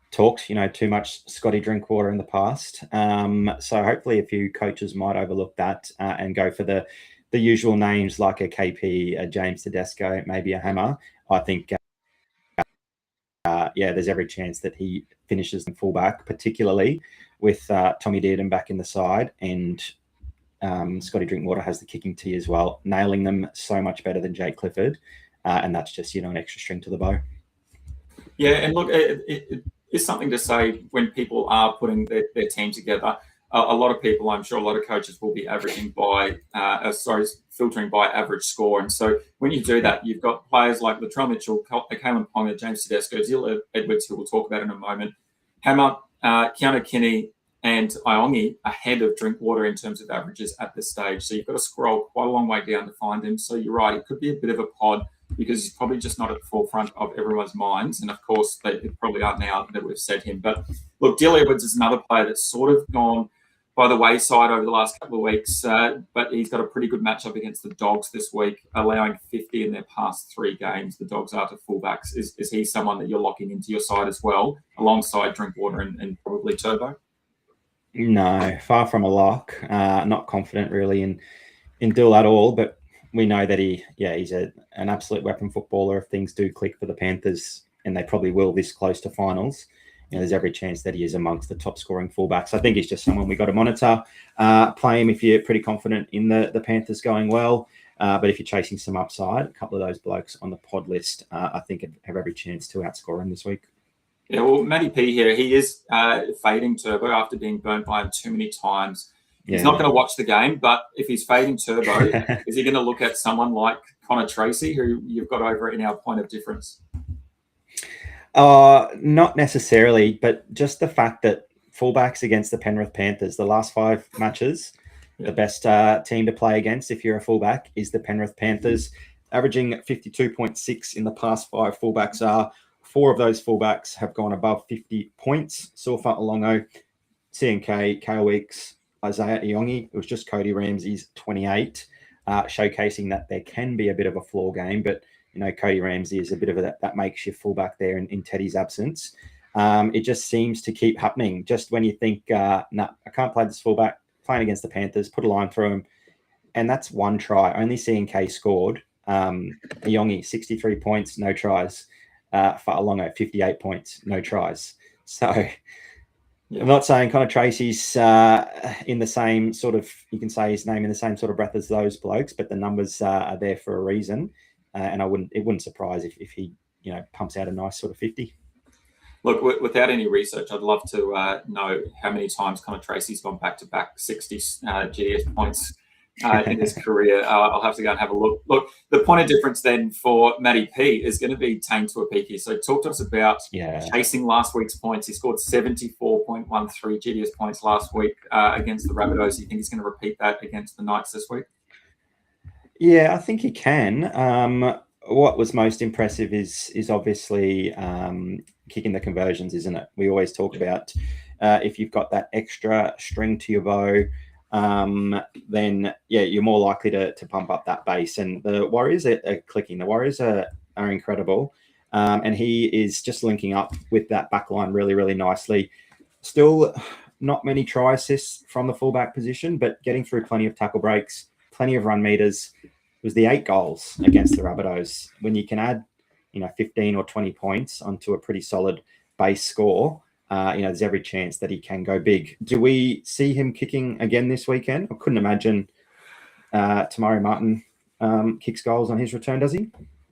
talked, too much Scotty Drinkwater in the past. So hopefully a few coaches might overlook that and go for the usual names like a KP, a James Tedesco, maybe a Hammer. I think there's every chance that he finishes in fullback, particularly with Tommy Dearden back in the side, and Scotty Drinkwater has the kicking tee as well, nailing them so much better than Jake Clifford, and that's just an extra string to the bow. Yeah, and look, it is something to say when people are putting their team together. A lot of people, I'm sure a lot of coaches will be averaging filtering by average score. And so when you do that, you've got players like Latrell Mitchell, Kalen Ponga, James Tedesco, Zil Edwards, who we'll talk about in a moment, Hammer, Keanu Kinney, and Iongi ahead of Drinkwater in terms of averages at this stage. So you've got to scroll quite a long way down to find him. So you're right, it could be a bit of a pod because he's probably just not at the forefront of everyone's minds. And of course, they probably aren't now that we've said him. But look, Dill Edwards is another player that's sort of gone by the wayside over the last couple of weeks, but he's got a pretty good matchup against the Dogs this week, allowing 50 in their past 3 games. The Dogs are to fullbacks. Is he someone that you're locking into your side as well, alongside Drinkwater and probably Turbo? No, far from a lock. Not confident really in Dill at all, but we know that he's an absolute weapon footballer. If things do click for the Panthers, and they probably will this close to finals, there's every chance that he is amongst the top scoring fullbacks. I think he's just someone we got to monitor. Play him if you're pretty confident in the Panthers going well. But if you're chasing some upside, a couple of those blokes on the pod list, I think have every chance to outscore him this week. Yeah, well, Matty P here, he is fading Turbo after being burnt by him too many times. He's not going to watch the game, but if he's fading Turbo, is he going to look at someone like Connor Tracy, who you've got over in our point of difference? Not necessarily, but just the fact that fullbacks against the Penrith Panthers, the last 5 matches, the best team to play against if you're a fullback is the Penrith Panthers, averaging 52.6 in the past 5 fullbacks are. 4 of those fullbacks have gone above 50 points. Sofa Alongo, CNK, Kale Weeks, Isaiah Iongi. It was just Cody Ramsey's 28, showcasing that there can be a bit of a floor game, but Cody Ramsey is a bit of that makeshift fullback there in Teddy's absence. It just seems to keep happening. Just when you think, I can't play this fullback, playing against the Panthers, put a line through him, and that's 1 try. Only CNK scored. Iongi, 63 points, no tries. For Alongo, 58 points, no tries. So I'm not saying Connor Tracy's in the same sort of, you can say his name in the same sort of breath as those blokes, but the numbers are there for a reason. And it wouldn't surprise if he, pumps out a nice sort of 50. Look, without any research, I'd love to know how many times Connor Tracy's gone back-to-back 60 GDS points in his career. I'll have to go and have a look. Look, the point of difference then for Matty P is going to be Tane Tuapiki. So talk to us about chasing last week's points. He scored 74.13 GDS points last week against the Rabbitohs. Do you think he's going to repeat that against the Knights this week? Yeah, I think he can. What was most impressive is obviously kicking the conversions, isn't it? We always talk about if you've got that extra string to your bow, then you're more likely to pump up that base. And the Warriors are clicking. The Warriors are incredible. And he is just linking up with that back line really, really nicely. Still not many try assists from the fullback position, but getting through plenty of tackle breaks, plenty of run meters. It was the 8 goals against the Rabbitohs. When you can add, 15 or 20 points onto a pretty solid base score, there's every chance that he can go big. Do we see him kicking again this weekend? I couldn't imagine Tamari Martin kicks goals on his return, does he?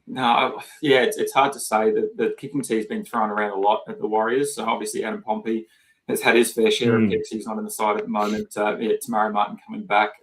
No, it's hard to say. The kicking tee has been thrown around a lot at the Warriors. So obviously Adam Pompey has had his fair share of kicks. He's not in the side at the moment. Tamari Martin coming back.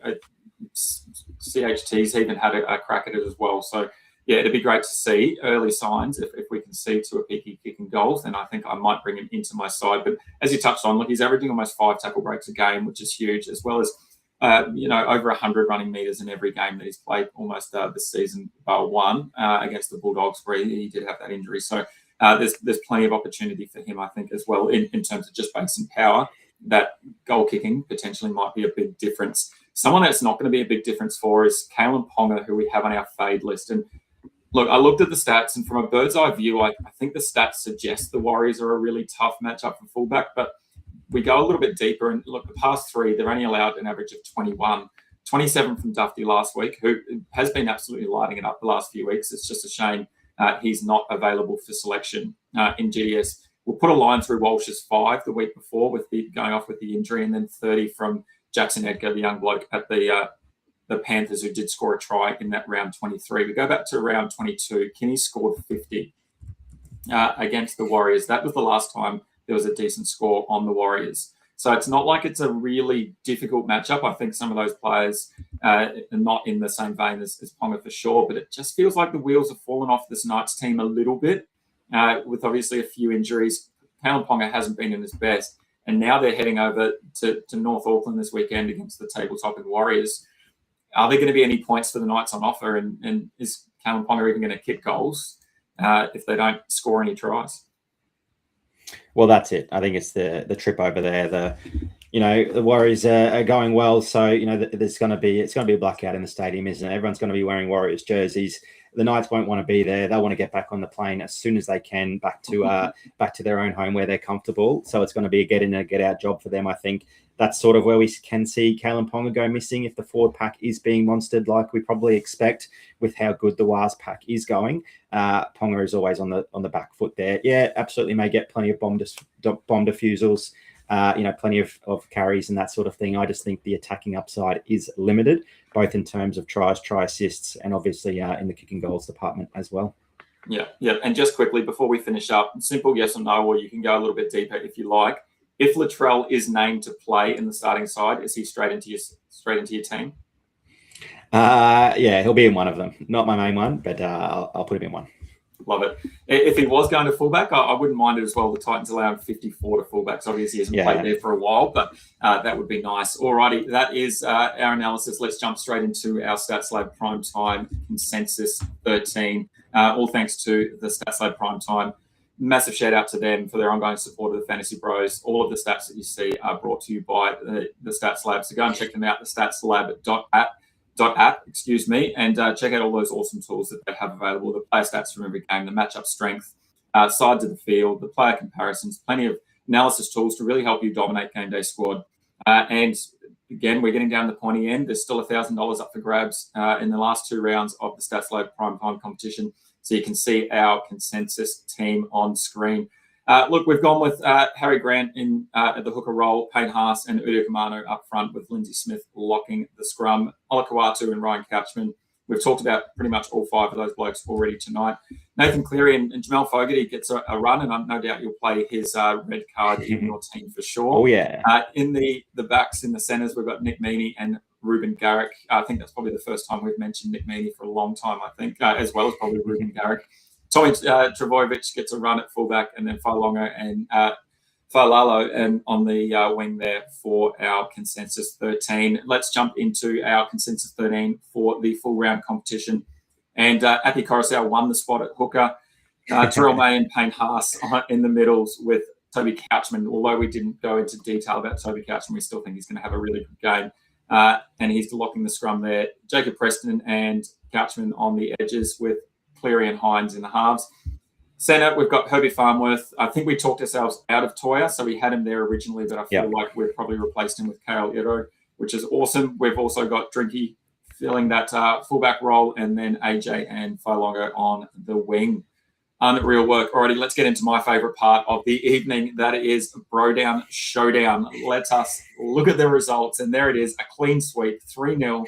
CHT's even had a crack at it as well. So, it'd be great to see early signs. If we can see Tuapiki kicking goals, then I think I might bring him into my side. But as you touched on, look, he's averaging almost 5 tackle breaks a game, which is huge, as well as, over 100 running meters in every game that he's played almost this season, bar 1 against the Bulldogs, where he did have that injury. So there's plenty of opportunity for him, I think, as well, in terms of just base and power. That goal kicking potentially might be a big difference. Someone that's not going to be a big difference for is Kalen Ponga, who we have on our fade list. And look, I looked at the stats, and from a bird's eye view, I think the stats suggest the Warriors are a really tough matchup for fullback. But we go a little bit deeper, and look, the past 3, they're only allowed an average of 21. 27 from Dufty last week, who has been absolutely lighting it up the last few weeks. It's just a shame he's not available for selection in GDS. We'll put a line through Walsh's 5 the week before with going off with the injury, and then 30 from Jackson Edgar, the young bloke at the Panthers, who did score a try in that round 23. We go back to round 22. Kinney scored 50 against the Warriors. That was the last time there was a decent score on the Warriors. So it's not like it's a really difficult matchup. I think some of those players are not in the same vein as Ponga for sure, but it just feels like the wheels have fallen off this Knights team a little bit with obviously a few injuries. Kalen Ponga hasn't been in his best. and now they're heading over to North Auckland this weekend against the table-topping Warriors. Are there going to be any points for the Knights on offer, and is Callum Ponga even going to kick goals if they don't score any tries? Well, that's it. I think it's the trip over there. The Warriors are going well, so it's going to be a blackout in the stadium, isn't it? Everyone's going to be wearing Warriors jerseys. The Knights won't want to be there. They'll want to get back on the plane as soon as they can, back to their own home where they're comfortable. So it's going to be a get in and get out job for them. I think that's sort of where we can see Callum Ponga go missing if the forward pack is being monstered like we probably expect with how good the Wars pack is going. Ponga is always on the back foot there. Yeah, absolutely may get plenty of bomb defusals. Plenty of carries and that sort of thing. I just think the attacking upside is limited, both in terms of tries, try assists, and obviously in the kicking goals department as well. Yeah. And just quickly before we finish up, simple yes or no, or you can go a little bit deeper if you like. If Latrell is named to play in the starting side, is he straight into your team? Yeah, he'll be in one of them. Not my main one, but I'll put him in one. Love it. If he was going to fullback, I wouldn't mind it as well. The Titans allow him 54 to fullbacks. Obviously, he hasn't played there for a while, but that would be nice. Alrighty, that is our analysis. Let's jump straight into our Stats Lab Primetime Consensus 13. All thanks to the Stats Lab Primetime. Massive shout out to them for their ongoing support of the Fantasy Bros. All of the stats that you see are brought to you by the Stats Lab. So go and check them out, the statslab.app, and check out all those awesome tools that they have available. The player stats from every game, the matchup strength, sides of the field, the player comparisons, plenty of analysis tools to really help you dominate GameDay Squad. And again, we're getting down the pointy end. There's still $1,000 up for grabs in the last 2 rounds of the Stats Lab Primetime competition. So you can see our consensus team on screen. Look, we've gone with Harry Grant at the hooker role, Payne Haas and Udo Kamano up front with Lindsay Smith locking the scrum, Ola Kawatu and Ryan Couchman. We've talked about pretty much all 5 of those blokes already tonight. Nathan Cleary and Jamal Fogarty gets a run, and no doubt you'll play his red card in your team for sure. Oh, yeah. In the backs, in the centres, we've got Nick Meaney and Ruben Garrick. I think that's probably the first time we've mentioned Nick Meaney for a long time, I think, as well as probably Ruben Garrick. Tommy Travojevic gets a run at fullback, and then Failonga and Failalo and on the wing there for our Consensus 13. Let's jump into our Consensus 13 for the full round competition. And Api Coruscant won the spot at hooker. Terrell May and Payne Haas in the middles with Toby Couchman. Although we didn't go into detail about Toby Couchman, we still think he's going to have a really good game. And he's locking the scrum there. Jacob Preston and Couchman on the edges with Cleary and Hines in the halves. Centre, we've got Herbie Farnworth. I think we talked ourselves out of Toya, so we had him there originally, but I feel like we've probably replaced him with Kale Iro, which is awesome. We've also got Drinky filling that fullback role, and then AJ and Failonga on the wing. Unreal work. Alrighty, let's get into my favourite part of the evening. That is BroDown ShowDown. Let us look at the results, and there it is, a clean sweep, 3-0.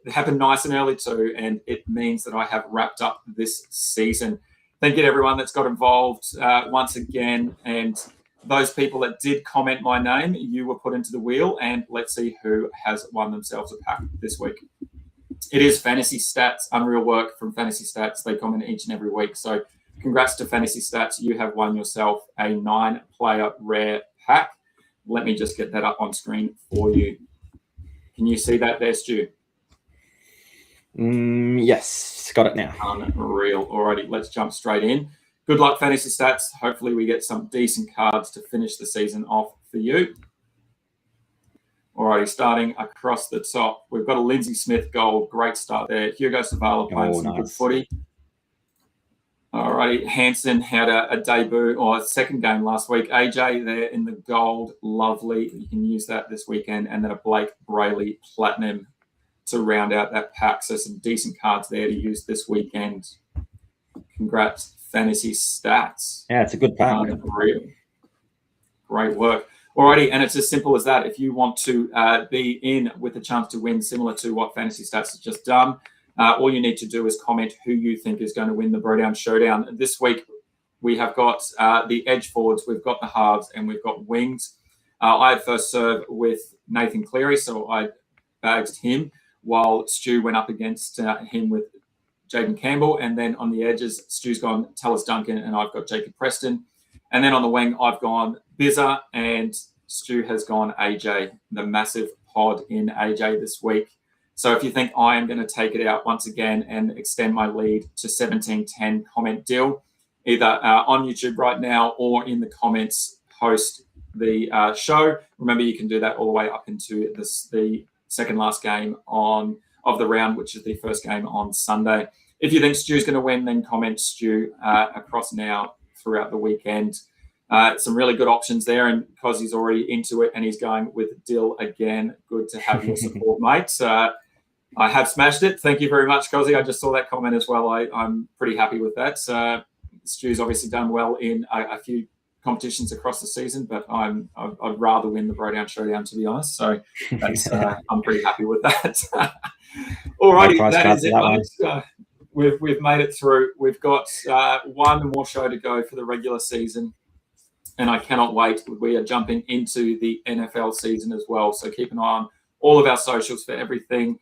It happened nice and early too, and it means that I have wrapped up this season. Thank you to everyone that's got involved once again, and those people that did comment my name, you were put into the wheel, and let's see who has won themselves a pack this week. It is Fantasy Stats, unreal work from Fantasy Stats. They comment each and every week. So congrats to Fantasy Stats. You have won yourself a 9-player rare pack. Let me just get that up on screen for you. Can you see that there, Stu? Yes, got it now. Unreal. Alrighty, let's jump straight in. Good luck, Fantasy Stats. Hopefully we get some decent cards to finish the season off for you. Alrighty, starting across the top, we've got a Lindsay Smith gold. Great start there. Hugo Savala playing some good footy. Alrighty, Hansen had a debut or a second game last week. AJ there in the gold. Lovely. You can use that this weekend. And then a Blake Brayley platinum to round out that pack. So some decent cards there to use this weekend. Congrats, Fantasy Stats. Yeah, it's a good pack. Great work. Alrighty, and it's as simple as that. If you want to be in with a chance to win, similar to what Fantasy Stats has just done, all you need to do is comment who you think is going to win the BroDown Showdown. This week, we have got the edge forwards, we've got the halves, and we've got wings. I had first serve with Nathan Cleary, so I bagged him, while Stu went up against him with Jaden Campbell. And then on the edges, Stu's gone Tallis Duncan, and I've got Jacob Preston. And then on the wing, I've gone Bizza, and Stu has gone AJ, the massive pod in AJ this week. So if you think I am going to take it out once again and extend my lead to 17-10, comment Dyl, either on YouTube right now or in the comments post the show. Remember, you can do that all the way up into the second last game of the round, which is the first game on Sunday. If you think Stu's going to win, then comment Stu across now throughout the weekend. Some really good options there, and because he's already into it and he's going with Dyl again, good to have your support, mate. I have smashed it. Thank you very much, Cozzy. I just saw that comment as well. I'm pretty happy with that. Stu's obviously done well in a few competitions across the season, but I'd rather win the BroDown ShowDown, to be honest. So that's, I'm pretty happy with that. Alrighty, that is it, mate. We've made it through. We've got one more show to go for the regular season, and I cannot wait. We are jumping into the NFL season as well, so keep an eye on all of our socials for everything.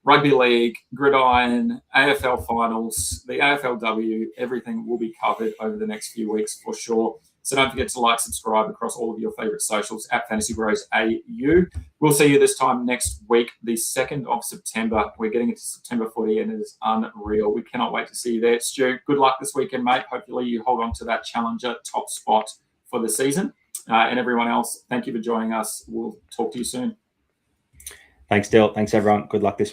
Rugby League, Gridiron, AFL Finals, the AFLW, everything will be covered over the next few weeks for sure. So don't forget to like, subscribe across all of your favourite socials at FantasyBros AU. We'll see you this time next week, the 2nd of September. We're getting into September footy and it is unreal. We cannot wait to see you there. Stu, good luck this weekend, mate. Hopefully you hold on to that Challenger top spot for the season. And everyone else, thank you for joining us. We'll talk to you soon. Thanks, Dyl. Thanks, everyone. Good luck this